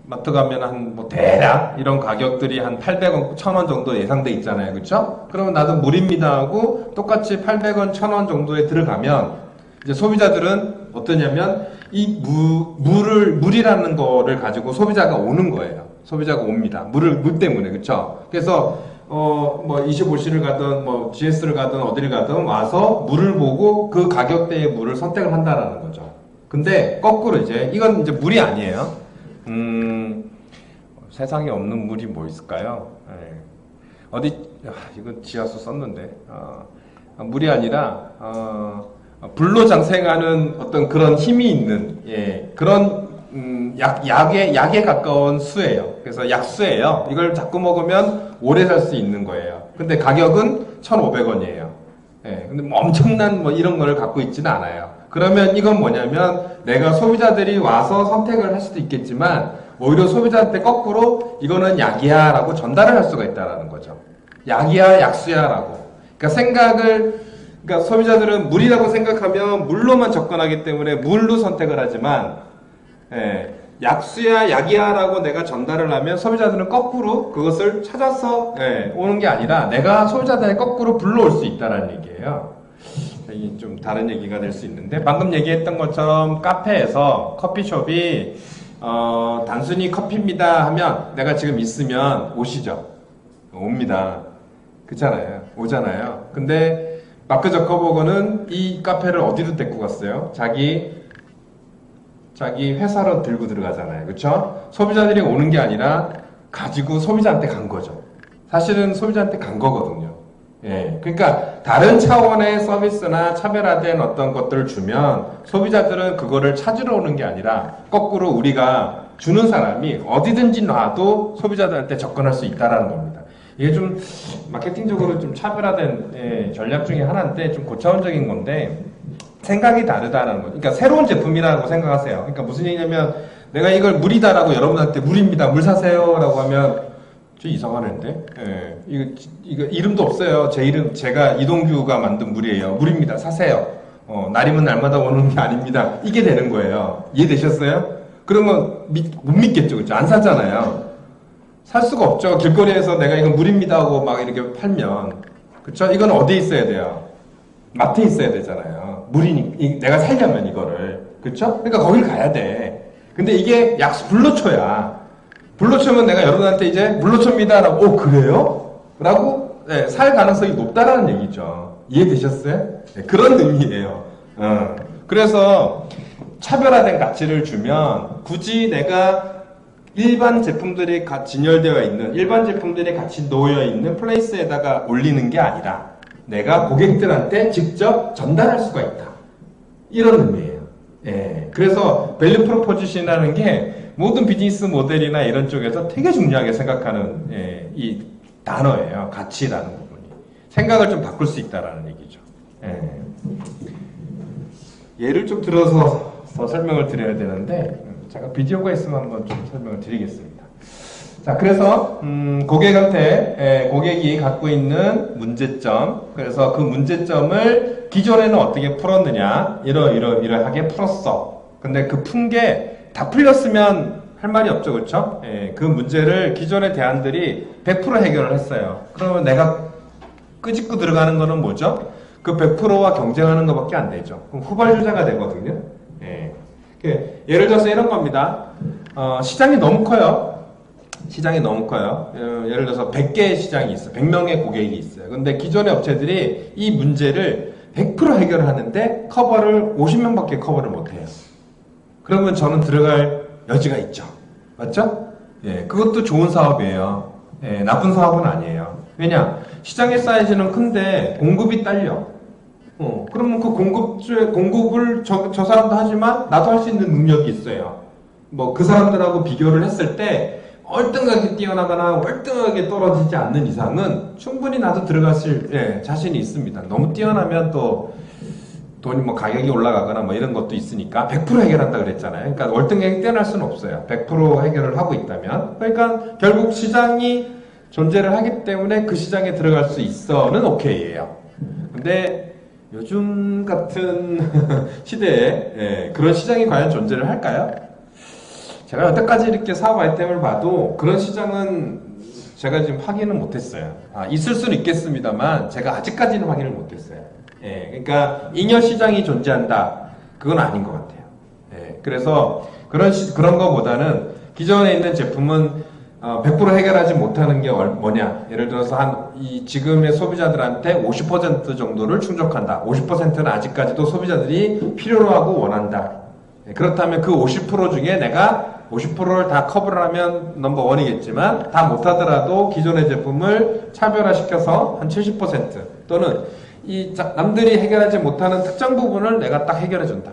마트 가면 한 뭐 대략 이런 가격들이 한 800원, 1000원 정도 예상돼 있잖아요. 그렇죠? 그러면 나도 물입니다 하고 똑같이 800원, 1000원 정도에 들어가면 이제 소비자들은 어떠냐면 이 물이라는 거를 가지고 소비자가 오는 거예요. 소비자가 옵니다. 물 때문에. 그렇죠? 그래서 뭐 25C를 가든 뭐 GS를 가든 어디를 가든 와서 물을 보고 그 가격대의 물을 선택을 한다라는 거죠. 근데 거꾸로 이건 이제 물이 아니에요. 세상에 없는 물이 뭐 있을까요? 예. 이거 지하수 썼는데 물이 아니라 불로 장생하는 어떤 그런 힘이 있는 그런 약에 가까운 수예요. 그래서 약수예요. 이걸 자꾸 먹으면 오래 살 수 있는 거예요. 근데 가격은 1,500원이에요. 예. 근데 뭐 엄청난 뭐 이런 거를 갖고 있지는 않아요. 그러면 이건 뭐냐면 내가 소비자들이 와서 선택을 할 수도 있겠지만 오히려 소비자한테 거꾸로 이거는 약이야 라고 전달을 할 수가 있다는 거죠. 약이야 약수야 라고. 그러니까 소비자들은 물이라고 생각하면 물로만 접근하기 때문에 물로 선택을 하지만 약수야 약이야 라고 내가 전달을 하면 소비자들은 거꾸로 그것을 찾아서 오는 게 아니라 내가 소비자들의 거꾸로 불러올 수 있다는 얘기예요. 이게 좀 다른 얘기가 될 수 있는데 방금 얘기했던 것처럼 카페에서 커피숍이 단순히 커피입니다 하면 내가 지금 있으면 오시죠. 옵니다. 그렇잖아요. 오잖아요. 근데 마크 저커버그는 이 카페를 어디로 데리고 갔어요? 자기 회사로 들고 들어가잖아요. 그렇죠? 소비자들이 오는 게 아니라 가지고 소비자한테 간 거죠. 사실은 소비자한테 간 거거든요. 예. 그러니까 다른 차원의 서비스나 차별화된 어떤 것들을 주면 소비자들은 그거를 찾으러 오는 게 아니라 거꾸로 우리가 주는 사람이 어디든지 놔도 소비자들한테 접근할 수 있다라는 겁니다. 이게 좀 마케팅적으로 좀 차별화된 전략 중에 하나인데 좀 고차원적인 건데 생각이 다르다는 거죠. 그러니까 새로운 제품이라고 생각하세요. 그러니까 무슨 얘기냐면 내가 이걸 물이다라고 여러분한테 물입니다. 물 사세요라고 하면 저 이상하는데. 예. 이거 이름도 없어요. 제가 이동규가 만든 물이에요. 물입니다. 사세요. 날이면 날마다 오는 게 아닙니다. 이게 되는 거예요. 이해되셨어요? 그러면 못 믿겠죠. 그렇죠? 안 사잖아요. 살 수가 없죠. 길거리에서 내가 이건 물입니다 하고 막 이렇게 팔면. 그쵸? 이건 어디에 있어야 돼요? 마트에 있어야 되잖아요. 물이니, 내가 살려면 이거를. 그쵸? 그러니까 거길 가야 돼. 근데 이게 불로초야. 불로초면 내가 여러분한테 이제 물로초입니다 라고, 오, 그래요? 라고, 살 가능성이 높다라는 얘기죠. 이해되셨어요? 그런 의미예요. 그래서 차별화된 가치를 주면 굳이 내가 일반 제품들이 진열되어 있는, 일반 제품들이 같이 놓여 있는 플레이스에다가 올리는 게 아니라 내가 고객들한테 직접 전달할 수가 있다. 이런 의미예요. 예. 그래서 밸류 프로포지션이라는 게 모든 비즈니스 모델이나 이런 쪽에서 되게 중요하게 생각하는 이 단어예요. 가치라는 부분이. 생각을 좀 바꿀 수 있다라는 얘기죠. 예를 좀 들어서 더 설명을 드려야 되는데 제가 비디오가 있으면 한번 좀 설명을 드리겠습니다. 자, 그래서 고객이 갖고 있는 문제점, 그래서 그 문제점을 기존에는 어떻게 풀었느냐, 이러하게 풀었어. 근데 그 푼 게 다 풀렸으면 할 말이 없죠, 그렇죠? 그 문제를 기존의 대안들이 100% 해결을 했어요. 그러면 내가 끄집고 들어가는 거는 뭐죠? 그 100%와 경쟁하는 것밖에 안 되죠. 그럼 후발주자가 되거든요. 예를 들어서 이런 겁니다. 시장이 너무 커요. 시장이 너무 커요. 예를 들어서 100개의 시장이 있어요. 100명의 고객이 있어요. 근데 기존의 업체들이 이 문제를 100% 해결을 하는데 커버를 50명밖에 커버를 못해요. 그러면 저는 들어갈 여지가 있죠. 맞죠? 그것도 좋은 사업이에요. 나쁜 사업은 아니에요. 왜냐? 시장의 사이즈는 큰데 공급이 딸려. 그러면 그 공급을 저 사람도 하지만 나도 할 수 있는 능력이 있어요. 뭐 그 사람들하고 비교를 했을 때 월등하게 뛰어나거나 월등하게 떨어지지 않는 이상은 충분히 나도 들어갔을 자신이 있습니다. 너무 뛰어나면 또 돈이 뭐 가격이 올라가거나 뭐 이런 것도 있으니까 100% 해결한다 그랬잖아요. 그러니까 월등하게 뛰어날 수는 없어요. 100% 해결을 하고 있다면. 그러니까 결국 시장이 존재를 하기 때문에 그 시장에 들어갈 수 있어는 오케이예요. 근데 요즘 같은 시대에 그런 시장이 과연 존재를 할까요? 제가 여태까지 이렇게 사업 아이템을 봐도 그런 시장은 제가 지금 확인은 못했어요. 있을 수는 있겠습니다만 제가 아직까지는 확인을 못했어요. 그러니까 잉여 시장이 존재한다. 그건 아닌 것 같아요. 그래서 그런 거보다는 기존에 있는 제품은 100% 해결하지 못하는 게 뭐냐. 예를 들어서 지금의 소비자들한테 50% 정도를 충족한다. 50%는 아직까지도 소비자들이 필요로 하고 원한다. 그렇다면 그 50% 중에 내가 50%를 다 커버를 하면 넘버원이겠지만 다 못하더라도 기존의 제품을 차별화시켜서 한 70% 또는 남들이 해결하지 못하는 특정 부분을 내가 딱 해결해준다.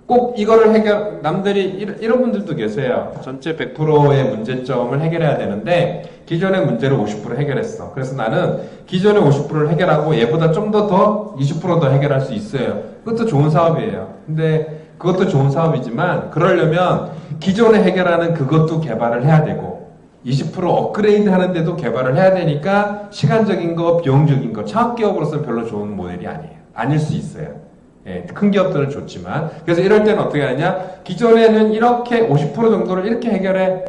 꼭 이거를 남들이 이런 분들도 계세요. 전체 100%의 문제점을 해결해야 되는데 기존의 문제를 50% 해결했어. 그래서 나는 기존의 50%를 해결하고 얘보다 좀 더 20% 더 해결할 수 있어요. 그것도 좋은 사업이에요. 근데 그것도 좋은 사업이지만 그러려면 기존에 해결하는 그것도 개발을 해야 되고 20% 업그레이드 하는데도 개발을 해야 되니까 시간적인 거, 비용적인 거 창업기업으로서는 별로 좋은 모델이 아니에요. 아닐 수 있어요. 예, 큰 기업들은 좋지만 그래서 이럴 때는 어떻게 하느냐 기존에는 이렇게 50% 정도를 이렇게 해결해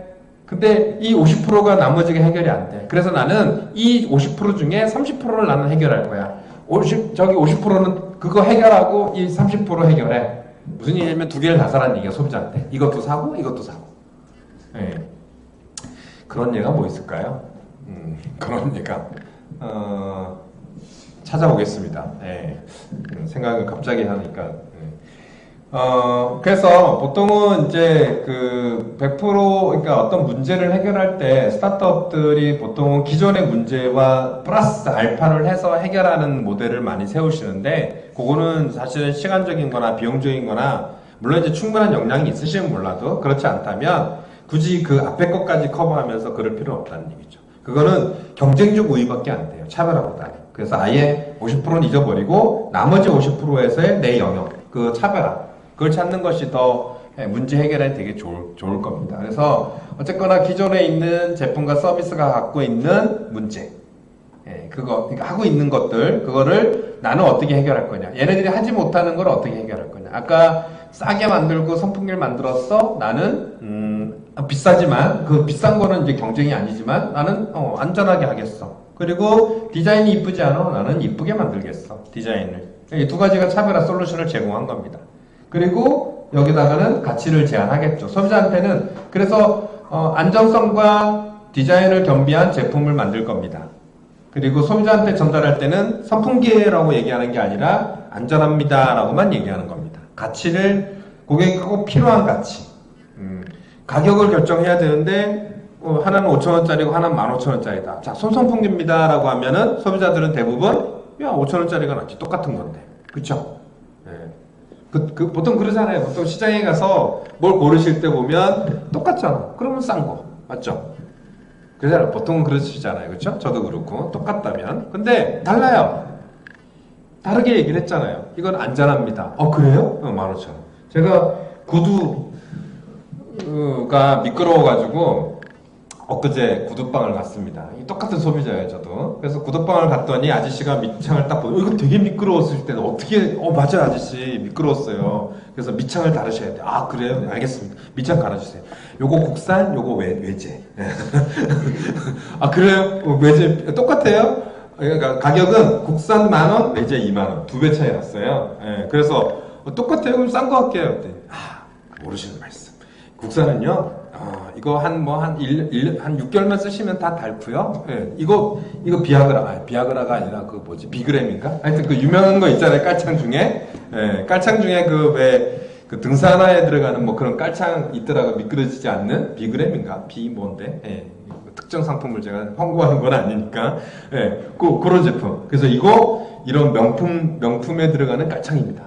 근데 이 50%가 나머지가 해결이 안 돼 그래서 나는 이 50% 중에 30%를 나는 해결할 거야 50%는 그거 해결하고 이 30% 해결해 무슨 얘기냐면 두 개를 다 사라는 얘기야 소비자한테 이것도 사고 이것도 사고 예. 그런 예가 뭐 있을까요? 그런 예가 찾아보겠습니다. 예. 생각을 갑자기 하니까. 예. 그래서 보통은 이제 그 100% 그러니까 어떤 문제를 해결할 때 스타트업들이 보통은 기존의 문제와 플러스 알파를 해서 해결하는 모델을 많이 세우시는데 그거는 사실은 시간적인 거나 비용적인 거나 물론 이제 충분한 역량이 있으시면 몰라도 그렇지 않다면 굳이 그 앞에 것까지 커버하면서 그럴 필요는 없다는 얘기죠. 그거는 경쟁적 우위밖에 안 돼요. 차별화보다는. 그래서 아예 50%는 잊어버리고 나머지 50%에서의 내 영역, 그 차별화, 그걸 찾는 것이 더 문제 해결에 되게 좋을 겁니다. 그래서 어쨌거나 기존에 있는 제품과 서비스가 갖고 있는 문제, 그러니까 하고 있는 것들, 그거를 나는 어떻게 해결할 거냐. 얘네들이 하지 못하는 걸 어떻게 해결할 거냐. 아까 싸게 만들고 선풍기를 만들었어. 나는 비싸지만 그 비싼 거는 이제 경쟁이 아니지만 나는 안전하게 하겠어. 그리고 디자인이 이쁘지 않아? 나는 이쁘게 만들겠어. 디자인을. 이 두 가지가 차별화 솔루션을 제공한 겁니다. 그리고 여기다가는 가치를 제한하겠죠. 소비자한테는 그래서 안정성과 디자인을 겸비한 제품을 만들 겁니다. 그리고 소비자한테 전달할 때는 선풍기라고 얘기하는 게 아니라 안전합니다 라고만 얘기하는 겁니다. 가치를 고객이 꼭 필요한 가치. 가격을 결정해야 되는데 하나는 5,000원짜리고 하나는 15,000원짜리다. 자, 손선풍기입니다 라고 하면은 소비자들은 대부분 야 5,000원짜리가 낫지 똑같은 건데 그쵸? 보통 그러잖아요. 보통 시장에 가서 뭘 고르실 때 보면 똑같잖아. 그러면 싼 거 맞죠? 그러잖아요. 보통은 그러시잖아요. 그쵸? 저도 그렇고 똑같다면 근데 달라요. 다르게 얘기를 했잖아요. 이건 안전합니다. 그래요? 15,000원. 제가 구두가 미끄러워가지고 엊그제 구두방을 갔습니다. 똑같은 소비자예요, 저도. 그래서 구두방을 갔더니 아저씨가 밑창을 딱 보고 이거 되게 미끄러웠을 때는 어떻게 맞아요 아저씨 미끄러웠어요. 그래서 밑창을 다루셔야 돼요. 아 그래요? 네, 알겠습니다. 밑창 갈아주세요. 요거 국산, 요거 외제. 아 그래요? 외제 똑같아요? 그러니까 가격은 국산 10,000원, 외제 20,000원 2배 차이 났어요. 그래서 똑같아요? 그럼 싼 거 할게요. 모르시는 말씀. 국산은요, 이거 한 6개월만 쓰시면 다 닳고요. 이거 비아그라가 아니라 그 뭐지, 비그램인가? 하여튼 그 유명한 거 있잖아요, 깔창 중에. 깔창 중에 그 등산화에 들어가는 뭐 그런 깔창 있더라고, 미끄러지지 않는 비그램인가? 뭔데? 특정 상품을 제가 홍보하는 건 아니니까. 그런 제품. 그래서 이런 명품에 들어가는 깔창입니다.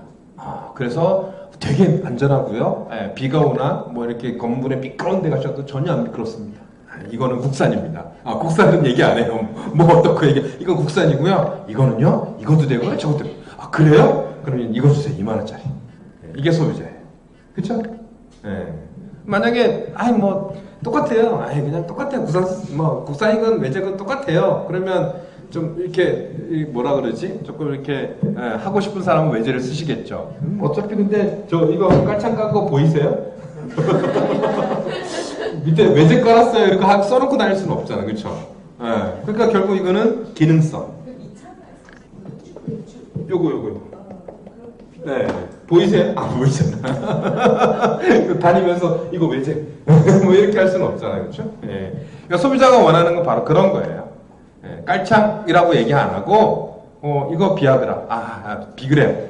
그래서 되게 안전하고요. 비가 오나 뭐 이렇게 건물에 미끄러운 데 가셔도 전혀 안 미끄럽습니다. 이거는 국산입니다. 국산은 얘기 안 해요. 뭐 어떻고 이건 국산이고요. 이거는요. 이것도 되고요. 저것도 되고. 그래요? 그러면 이거 주세요. 20,000원짜리. 이게 소비자예요. 그쵸? 만약에 뭐 똑같아요. 그냥 똑같아요. 국산이건 외제건 똑같아요. 그러면 좀 이렇게 뭐라 그러지? 조금 이렇게 하고 싶은 사람은 외제를 쓰시겠죠. 어차피 근데 이거 깔창 깐 거 보이세요? 밑에 외제 깔았어요. 이렇게 써놓고 다닐 수는 없잖아, 그렇죠? 그러니까 결국 이거는 기능성. 요거. 보이세요? 보이잖아. 다니면서 이거 외제 뭐 이렇게 할 수는 없잖아요, 그렇죠? 그러니까 소비자가 원하는 건 바로 그런 거예요. 깔창이라고 얘기 안 하고 이거 비아그라, 비그램.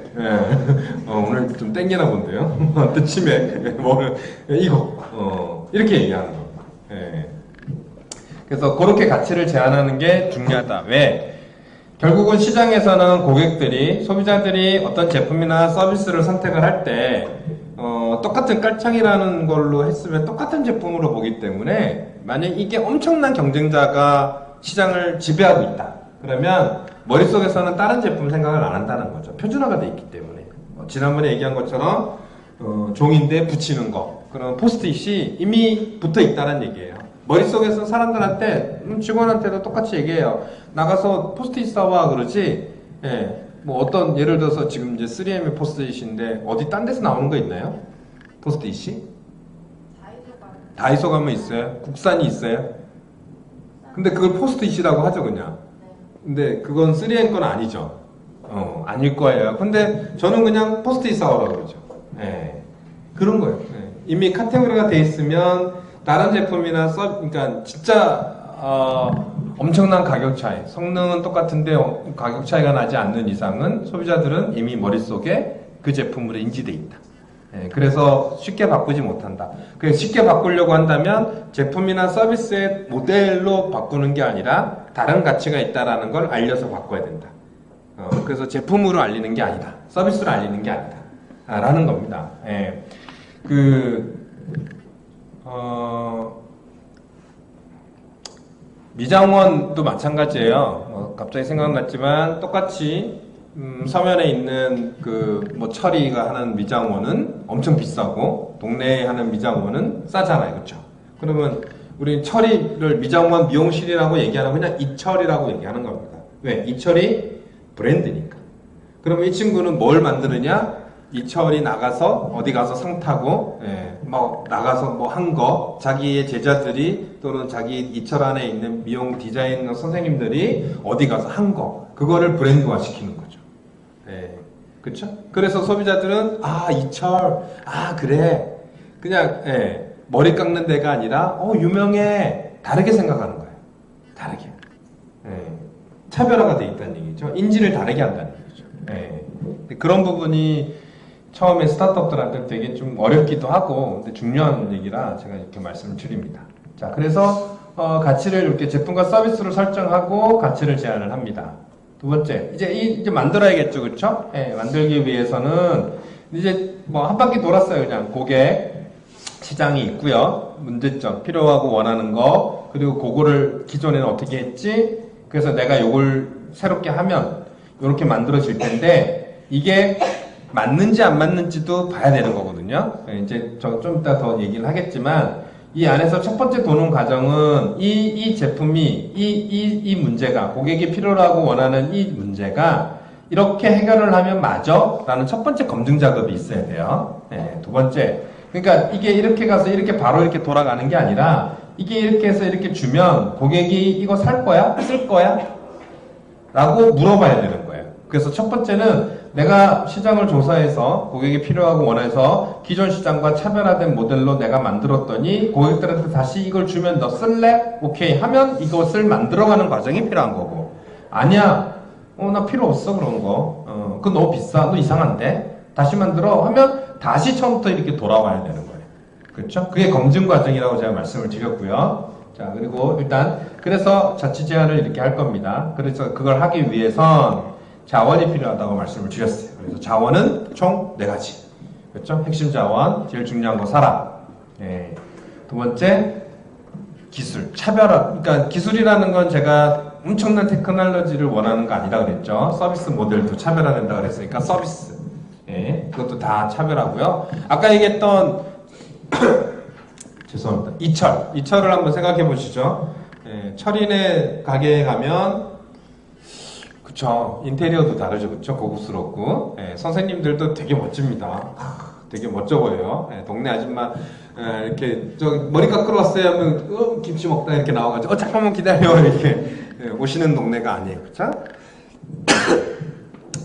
오늘 좀 땡기나 본데요. 뜻침에 이거 이렇게 얘기하는 거. 그래서 그렇게 가치를 제한하는 게 중요하다. 왜? 결국은 시장에서는 소비자들이 어떤 제품이나 서비스를 선택을 할 때 똑같은 깔창이라는 걸로 했으면 똑같은 제품으로 보기 때문에 만약 이게 엄청난 경쟁자가 시장을 지배하고 있다. 그러면 머릿속에서는 다른 제품 생각을 안 한다는 거죠. 표준화가 돼 있기 때문에. 지난번에 얘기한 것처럼 종인데 붙이는 거. 그런 포스트잇이 이미 붙어 있다는 얘기예요. 머릿속에서 사람들한테 직원한테도 똑같이 얘기해요. 나가서 포스트잇 사와 그러지. 예. 뭐 어떤 예를 들어서 지금 이제 3M의 포스트잇인데 어디 딴 데서 나오는 거 있나요? 포스트잇이? 다이소 가면 있어요. 국산이 있어요. 근데 그걸 포스트잇이라고 하죠 그냥. 근데 그건 3M 건 아니죠. 아닐 거예요. 근데 저는 그냥 포스트잇 사오라고 그러죠. 예. 그런 거예요. 예. 이미 카테고리가 돼 있으면 다른 제품이나 그러니까 진짜 엄청난 가격 차이, 성능은 똑같은데 가격 차이가 나지 않는 이상은 소비자들은 이미 머릿속에 그 제품으로 인지돼 있다. 예, 그래서 쉽게 바꾸지 못한다. 그래서 쉽게 바꾸려고 한다면 제품이나 서비스의 모델로 바꾸는 게 아니라 다른 가치가 있다라는 걸 알려서 바꿔야 된다. 그래서 제품으로 알리는 게 아니다. 서비스로 알리는 게 아니다. 라는 겁니다. 예. 미장원도 마찬가지예요. 갑자기 생각났지만 똑같이 서면에 있는 뭐 철이가 하는 미장원은 엄청 비싸고 동네에 하는 미장원은 싸잖아요, 그렇죠? 그러면 우리 철이를 미장원 미용실이라고 얘기하는 그냥 이철이라고 얘기하는 겁니다. 왜? 이철이 브랜드니까. 그러면 이 친구는 뭘 만드느냐? 이철이 나가서 어디 가서 상 타고 뭐 나가서 뭐 한 거 자기의 제자들이 또는 자기 이철 안에 있는 미용 디자이너 선생님들이 어디 가서 한 거 그거를 브랜드화 시키는 거죠. 그렇죠? 그래서 소비자들은 이철 그래 그냥 머리 깎는 데가 아니라 유명해 다르게 생각하는 거예요. 다르게 차별화가 돼 있다는 얘기죠. 인지를 다르게 한다는 얘기죠. 그런 부분이 처음에 스타트업들한테 되게 좀 어렵기도 하고 근데 중요한 얘기라 제가 이렇게 말씀을 드립니다. 자, 그래서 가치를 이렇게 제품과 서비스로 설정하고 가치를 제안을 합니다. 두 번째, 이제 만들어야겠죠, 그렇죠? 만들기 위해서는 이제 뭐 한 바퀴 돌았어요, 그냥 고객 시장이 있고요, 문제점, 필요하고 원하는 거, 그리고 그거를 기존에는 어떻게 했지? 그래서 내가 요걸 새롭게 하면 이렇게 만들어질 텐데 이게 맞는지 안 맞는지도 봐야 되는 거거든요. 이제 저 좀 이따 더 얘기를 하겠지만 이 안에서 첫 번째 도는 과정은 이 제품이 이 문제가 고객이 필요로 하고 원하는 이 문제가 이렇게 해결을 하면 맞아? 라는 첫 번째 검증 작업이 있어야 돼요. 두 번째, 그러니까 이게 이렇게 가서 이렇게 바로 이렇게 돌아가는 게 아니라 이게 이렇게 해서 이렇게 주면 고객이 이거 살 거야? 쓸 거야? 라고 물어봐야 되는 거예요. 그래서 첫 번째는 내가 시장을 조사해서 고객이 필요하고 원해서 기존 시장과 차별화된 모델로 내가 만들었더니 고객들한테 다시 이걸 주면 너 쓸래? 오케이 하면 이것을 만들어가는 과정이 필요한 거고 아니야 나 필요 없어 그런 거 그거 너무 비싸 너 이상한데 다시 만들어 하면 다시 처음부터 이렇게 돌아와야 되는 거예요. 그렇죠? 그게 검증 과정이라고 제가 말씀을 드렸고요. 자, 그리고 일단 그래서 자치 제안을 이렇게 할 겁니다. 그래서 그걸 하기 위해선 자원이 필요하다고 말씀을 드렸어요. 그래서 자원은 총 4가지. 그렇죠? 핵심 자원, 제일 중요한 거 사람. 두 번째, 기술, 차별화. 그러니까 기술이라는 건 제가 엄청난 테크놀로지를 원하는 거 아니라 그랬죠. 서비스 모델도 차별화된다 그랬으니까 서비스. 그것도 다 차별하고요. 아까 얘기했던 죄송합니다. 이철을 한번 생각해 보시죠. 철인의 가게에 가면 그쵸. 인테리어도 다르죠. 그쵸. 고급스럽고. 선생님들도 되게 멋집니다. 되게 멋져 보여요. 동네 아줌마, 이렇게, 머리 깎으러 왔어요 하면, 김치 먹다 이렇게 나와가지고, 잠깐만 기다려. 이렇게, 오시는 동네가 아니에요. 그쵸?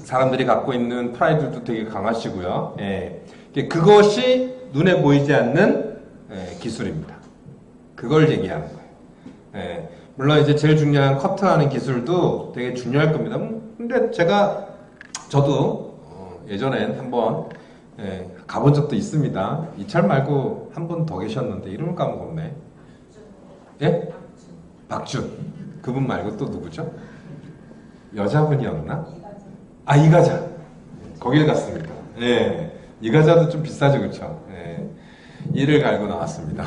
사람들이 갖고 있는 프라이드도 되게 강하시고요. 그것이 눈에 보이지 않는 기술입니다. 그걸 얘기하는 거예요. 물론 이제 제일 중요한 커트하는 기술도 되게 중요할 겁니다. 근데 저도 예전엔 한번 가본 적도 있습니다. 이철 말고 한 분 더 계셨는데 이름을 까먹었네. 예? 박준. 그분 말고 또 누구죠? 여자분이었나? 이가자. 거길 갔습니다. 이 과자도 좀 비싸죠, 그쵸? 예. 이를 갈고 나왔습니다.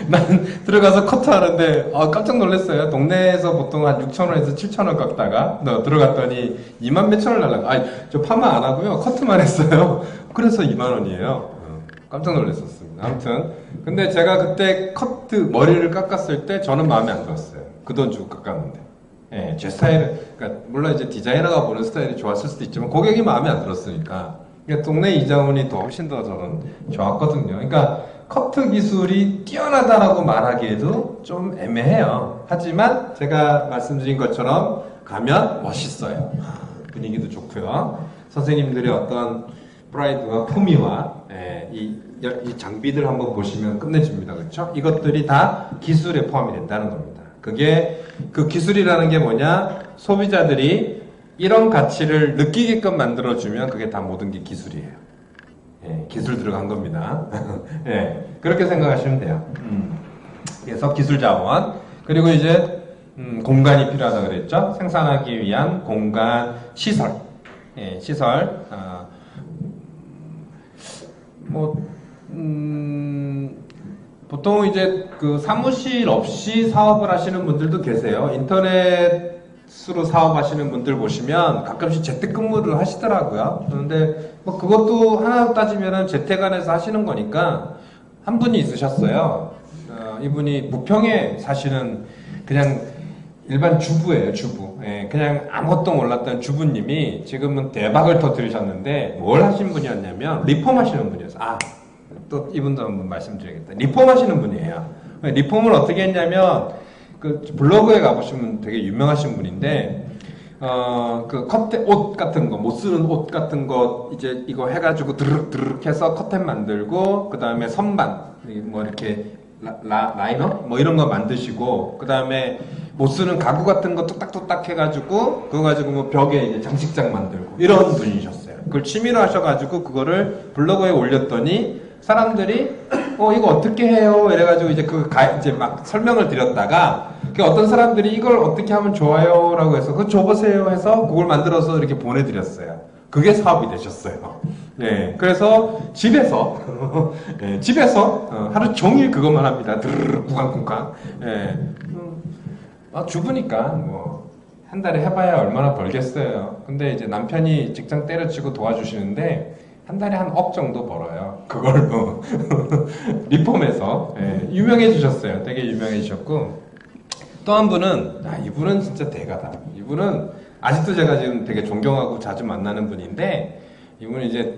난 들어가서 커트하는데 깜짝 놀랐어요. 동네에서 보통 한 6,000원에서 7,000원 깎다가 들어갔더니 2만 몇천 원 날라가. 아니, 저 파마 안 하고요. 커트만 했어요. 그래서 2만 원이에요. 깜짝 놀랐었습니다. 아무튼 근데 제가 그때 커트 머리를 깎았을 때 저는 마음에 안 들었어요. 그 돈 주고 깎았는데. 예, 제 스타일은 그러니까 물론 이제 디자이너가 보는 스타일이 좋았을 수도 있지만 고객이 마음에 안 들었으니까. 그러니까 동네 이장훈이 더 훨씬 더 저는 좋았거든요. 그러니까 커트 기술이 뛰어나다라고 말하기에도 좀 애매해요. 하지만 제가 말씀드린 것처럼 가면 멋있어요. 분위기도 좋고요. 선생님들의 어떤 프라이드와 품위와 이 장비들 한번 보시면 끝내줍니다. 그렇죠? 이것들이 다 기술에 포함이 된다는 겁니다. 그게 그 기술이라는 게 뭐냐? 소비자들이 이런 가치를 느끼게끔 만들어주면 그게 다 모든 게 기술이에요. 예, 기술 들어간 겁니다. 예, 그렇게 생각하시면 돼요. 그래서 기술 자원 그리고 이제 공간이 필요하다 그랬죠. 생산하기 위한 공간, 시설, 예, 시설. 보통 이제 그 사무실 없이 사업을 하시는 분들도 계세요. 인터넷으로 사업하시는 분들 보시면 가끔씩 재택근무를 하시더라고요. 그런데 뭐 그것도 하나 따지면은 재택 안에서 하시는 거니까 한 분이 있으셨어요. 이분이 부평에 사시는 그냥 일반 주부예요, 주부. 예, 그냥 아무것도 몰랐던 주부님이 지금은 대박을 터뜨리셨는데 뭘 하신 분이었냐면 리폼 하시는 분이었어요. 또 이분도 한번 말씀드리겠다. 리폼 하시는 분이에요. 리폼을 어떻게 했냐면 그 블로그에 가보시면 되게 유명하신 분인데 그 커튼 옷 같은 거, 못 쓰는 옷 같은 거 이제 이거 해가지고 드르륵 해서 커튼 만들고 그 다음에 선반 뭐 이렇게 라이너 뭐 이런 거 만드시고 그 다음에 못 쓰는 가구 같은 거 뚝딱뚝딱 해가지고 그거 가지고 뭐 벽에 이제 장식장 만들고 이런 분이셨어요. 그걸 취미로 하셔가지고 그거를 블로그에 올렸더니 사람들이 이거 어떻게 해요? 이래가지고 이제 이제 막 설명을 드렸다가 그 어떤 사람들이 이걸 어떻게 하면 좋아요? 라고 해서 그거 줘보세요 해서 그걸 만들어서 이렇게 보내드렸어요. 그게 사업이 되셨어요. 네, 그래서 집에서 네, 집에서 하루 종일 그것만 합니다. 드르르 쿵쾅쿵쾅. 네. 주부니까 뭐 한 달에 해봐야 얼마나 벌겠어요. 근데 이제 남편이 직장 때려치고 도와주시는데 한 달에 한 억 정도 벌어요. 그걸로 리폼해서 유명해지셨어요. 되게 유명해지셨고 또 한 분은 이분은 진짜 대가다. 이분은 아직도 제가 지금 되게 존경하고 자주 만나는 분인데 이분은 이제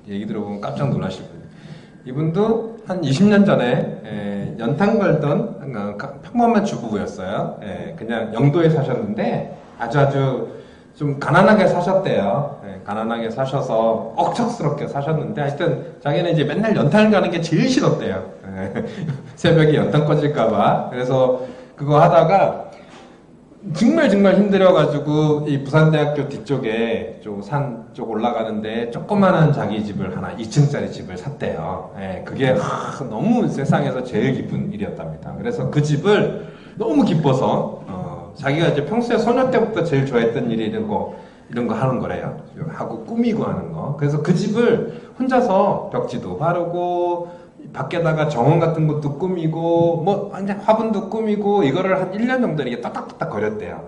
얘기 들어보면 깜짝 놀라실 거예요. 이분도 한 20년 전에 연탄 걸던 평범한 주부였어요. 그냥 영도에 사셨는데 아주 좀 가난하게 사셨대요. 가난하게 사셔서 억척스럽게 사셨는데 하여튼 자기는 이제 맨날 연탄을 가는 게 제일 싫었대요. 새벽에 연탄 꺼질까봐. 그래서 그거 하다가 정말 힘들어가지고 이 부산대학교 뒤쪽에 좀 산 쪽 올라가는데 조그만한 자기 집을 하나 2층짜리 집을 샀대요. 그게 너무 세상에서 제일 기쁜 일이었답니다. 그래서 그 집을 너무 기뻐서 자기가 이제 평소에 소녀 때부터 제일 좋아했던 일이 이런 거 하는 거래요. 하고 꾸미고 하는 거. 그래서 그 집을 혼자서 벽지도 바르고 밖에다가 정원 같은 것도 꾸미고 뭐 완전 화분도 꾸미고 이거를 한 1년 정도 이렇게 따닥따닥 거렸대요.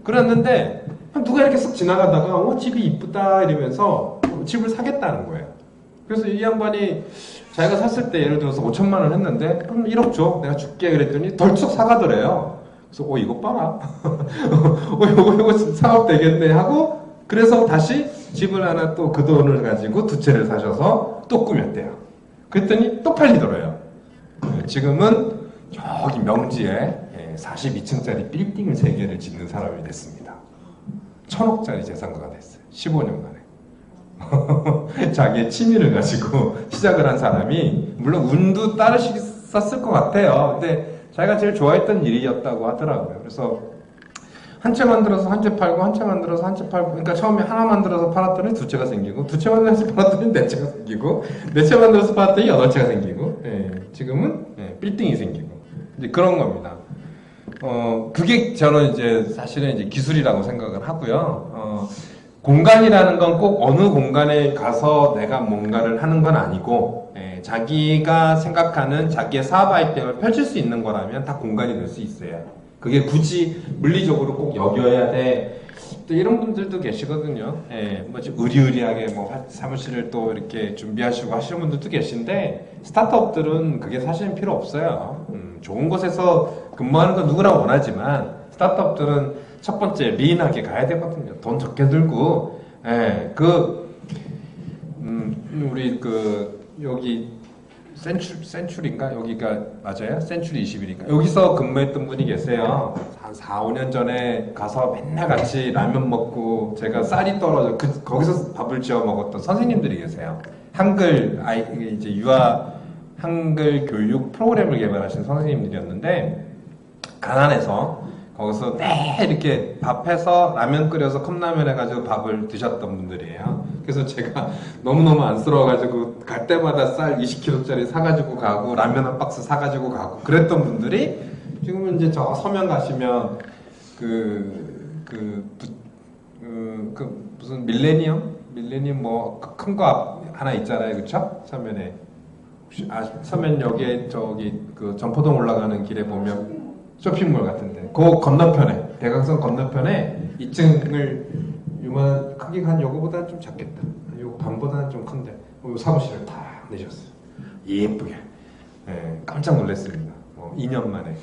그랬는데 누가 이렇게 쓱 지나가다가 집이 이쁘다 이러면서 집을 사겠다는 거예요. 그래서 이 양반이 자기가 샀을 때 예를 들어서 5천만 원 했는데 그럼 1억 줘 내가 줄게 그랬더니 덜쩍 사가더래요. 그래서 이거 봐라. 이거 사업 되겠네 하고 그래서 다시 집을 하나 또 그 돈을 가지고 두 채를 사셔서 또 꾸몄대요. 그랬더니 또 팔리더래요. 지금은 저기 명지에 42층짜리 빌딩을 3개를 짓는 사람이 됐습니다. 1,000억짜리 재산가가 됐어요. 15년 만에. 자기의 취미를 가지고 시작을 한 사람이 물론 운도 따르셨을 것 같아요. 근데 자기가 제일 좋아했던 일이었다고 하더라고요. 그래서 한 채 만들어서 한 채 팔고 한 채 만들어서 한 채 팔고 그러니까 처음에 하나 만들어서 팔았더니 2채가 생기고 2채 만들어서 팔았더니 4채가 생기고 4채 만들어서 팔았더니 8채가 생기고 지금은 빌딩이 생기고 이제 그런 겁니다. 그게 저는 이제 사실은 이제 기술이라고 생각을 하고요. 공간이라는 건 꼭 어느 공간에 가서 내가 뭔가를 하는 건 아니고 자기가 생각하는 자기의 사업 아이템을 펼칠 수 있는 거라면 다 공간이 될 수 있어요. 그게 굳이 물리적으로 꼭 여겨야 돼. 또 이런 분들도 계시거든요. 뭐 지금 의리의리하게 뭐 사무실을 또 이렇게 준비하시고 하시는 분들도 계신데 스타트업들은 그게 사실은 필요 없어요. 좋은 곳에서 근무하는 건 누구나 원하지만 스타트업들은 첫 번째 리인하게 가야 되거든요. 돈 적게 들고 우리 여기 센츄리인가? 여기가 맞아요? 센츄리 21인가? 여기서 근무했던 분이 계세요. 한 4, 5년 전에 가서 맨날 같이 라면 먹고 제가 쌀이 떨어져 거기서 밥을 지어 먹었던 선생님들이 계세요. 이제 유아 한글 교육 프로그램을 개발하신 선생님들이었는데 가난해서 거기서 매일 이렇게 밥해서 라면 끓여서 컵라면 해가지고 밥을 드셨던 분들이에요. 그래서 제가 너무너무 안쓰러워가지고 갈 때마다 쌀 20kg짜리 사가지고 가고 라면 한 박스 사가지고 가고 그랬던 분들이 지금은 이제 저 서면 가시면 무슨 밀레니엄 뭐 큰 거 하나 있잖아요, 그쵸? 서면에 혹시 서면 역에 저기 그 전포동 올라가는 길에 보면 쇼핑몰 같은데 그 건너편에 대강선 건너편에 2층을 요만 크기가 한 요거보다는 좀 작겠다. 요 반보다는 좀 큰데 사무실을 다 내셨어요. 예쁘게. 깜짝 놀랐습니다. 2년 만에.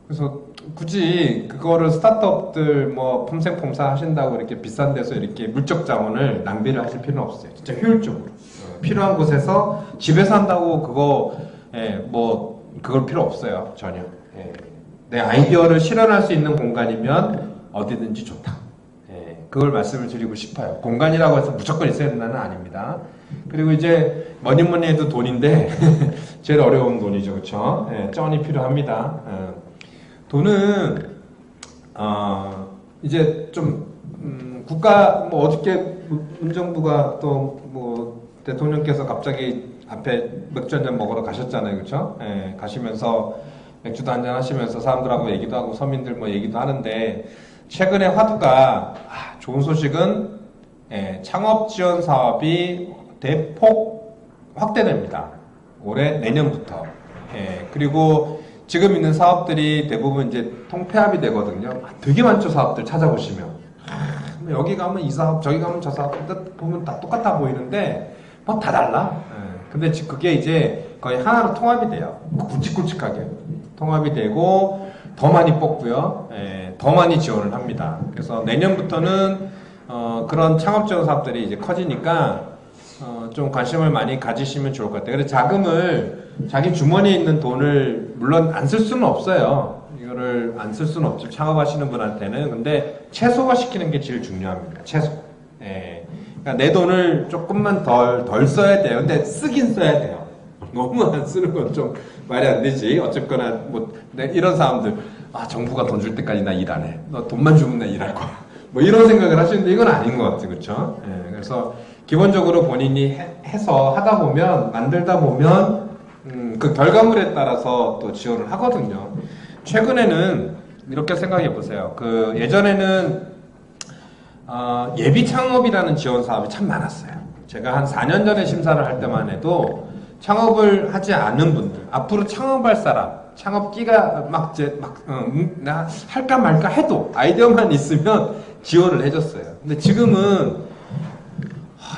그래서 굳이 그거를 스타트업들 뭐 폼생폼사 하신다고 이렇게 비싼 데서 이렇게 물적 자원을 낭비를 하실 필요는 없어요. 진짜 효율적으로. 필요한 곳에서 집에서 한다고 그걸 필요 없어요. 전혀. 내 아이디어를 실현할 수 있는 공간이면 어디든지 좋다. 그걸 말씀을 드리고 싶어요. 공간이라고 해서 무조건 있어야 된다는 아닙니다. 그리고 이제 뭐니 해도 돈인데 제일 어려운 돈이죠. 그렇죠? 쩐이 필요합니다. 돈은 이제 좀 국가 뭐 어저께 문정부가 또 뭐 대통령께서 갑자기 앞에 맥주 한잔 먹으러 가셨잖아요. 그렇죠? 가시면서 맥주도 한잔 하시면서 사람들하고 얘기도 하고 서민들 뭐 얘기도 하는데 최근에 화두가 좋은 소식은 창업 지원 사업이 대폭 확대됩니다. 올해 내년부터. 그리고 지금 있는 사업들이 대부분 이제 통폐합이 되거든요. 되게 많죠. 사업들 찾아보시면. 여기 가면 이 사업, 저기 가면 저 사업 보면 다 똑같아 보이는데 뭐 다 달라. 근데 그게 이제 거의 하나로 통합이 돼요. 굵직굵직하게 통합이 되고 더 많이 뽑고요. 더 많이 지원을 합니다. 그래서 내년부터는 그런 창업 지원 사업들이 이제 커지니까 좀 관심을 많이 가지시면 좋을 것 같아요. 그래서 자금을 자기 주머니에 있는 돈을 물론 안 쓸 수는 없어요. 이거를 안 쓸 수는 없죠. 창업하시는 분한테는. 근데 최소화 시키는 게 제일 중요합니다. 최소. 그러니까 내 돈을 조금만 덜 써야 돼요. 근데 쓰긴 써야 돼요. 너무 안 쓰는 건 좀 말이 안 되지. 어쨌거나 뭐 이런 사람들 정부가 돈 줄 때까지 나 일 안 해. 너 돈만 주면 나 일할 거야. 뭐 이런 생각을 하시는데 이건 아닌 것 같아요. 그렇죠? 그래서 기본적으로 본인이 해서 하다 보면 만들다 보면 그 결과물에 따라서 또 지원을 하거든요. 최근에는 이렇게 생각해 보세요. 예전에는 예비 창업이라는 지원 사업이 참 많았어요. 제가 한 4년 전에 심사를 할 때만 해도 창업을 하지 않은 분들, 앞으로 창업할 사람, 창업기가 나 할까 말까 해도 아이디어만 있으면 지원을 해줬어요. 근데 지금은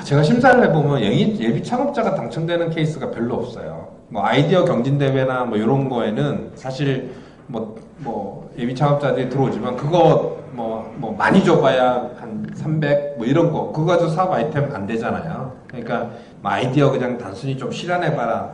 제가 심사를 해보면 예비 창업자가 당첨되는 케이스가 별로 없어요. 뭐 아이디어 경진대회나 뭐 이런 거에는 사실 뭐 예비 창업자들이 들어오지만 그거 뭐 많이 줘봐야 한 300 뭐 이런 거 그거 가지고 사업 아이템 안 되잖아요. 그러니까 뭐 아이디어 그냥 단순히 좀 실현해봐라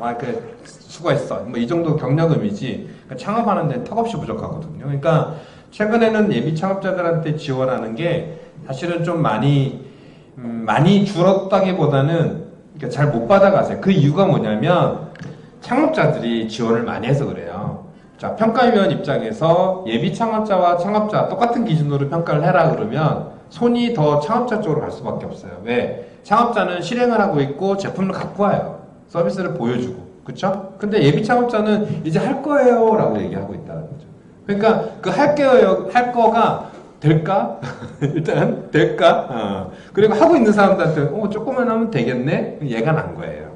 수고했어 뭐 이 정도 경력음이지 그러니까 창업하는 데는 턱없이 부족하거든요. 그러니까 최근에는 예비 창업자들한테 지원하는 게 사실은 좀 많이 줄었다기보다는 잘 못 받아가세요. 그 이유가 뭐냐면 창업자들이 지원을 많이 해서 그래요. 자, 평가위원 입장에서 예비 창업자와 창업자 똑같은 기준으로 평가를 해라 그러면 손이 더 창업자 쪽으로 갈 수밖에 없어요. 왜? 창업자는 실행을 하고 있고 제품을 갖고 와요. 서비스를 보여주고. 그쵸? 근데 예비 창업자는 이제 할 거예요 라고 얘기하고 있다는 거죠. 그러니까 그 할 거가 될까? 일단 될까? 그리고 하고 있는 사람들한테 조금만 하면 되겠네? 얘가 난 거예요.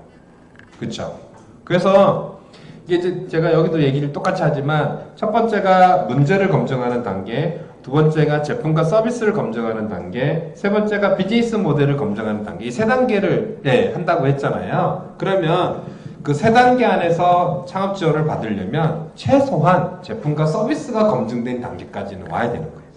그쵸? 그래서 이게 이제 제가 여기도 얘기를 똑같이 하지만 첫 번째가 문제를 검증하는 단계, 두 번째가 제품과 서비스를 검증하는 단계, 세 번째가 비즈니스 모델을 검증하는 단계, 이 세 단계를 한다고 했잖아요. 그러면 그 세 단계 안에서 창업 지원을 받으려면 최소한 제품과 서비스가 검증된 단계까지는 와야 되는 거예요.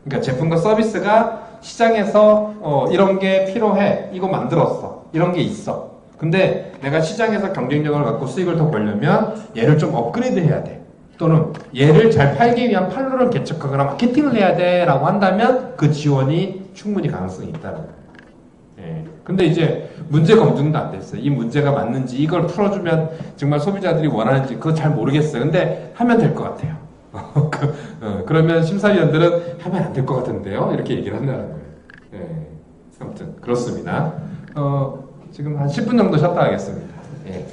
그러니까 제품과 서비스가 시장에서 이런 게 필요해, 이거 만들었어, 이런 게 있어. 근데 내가 시장에서 경쟁력을 갖고 수익을 더 벌려면 얘를 좀 업그레이드 해야 돼. 또는 얘를 잘 팔기 위한 판로를 개척하거나 마케팅을 해야 돼 라고 한다면 그 지원이 충분히 가능성이 있다는 거예요. 예. 근데 이제 문제 검증도 안 됐어요. 이 문제가 맞는지, 이걸 풀어주면 정말 소비자들이 원하는지 그거 잘 모르겠어요. 근데 하면 될 것 같아요. 그러면 심사위원들은 하면 안 될 것 같은데요? 이렇게 얘기를 한다는 거예요. 예. 아무튼 그렇습니다. 지금 한 10분 정도 쉬었다 하겠습니다. 예.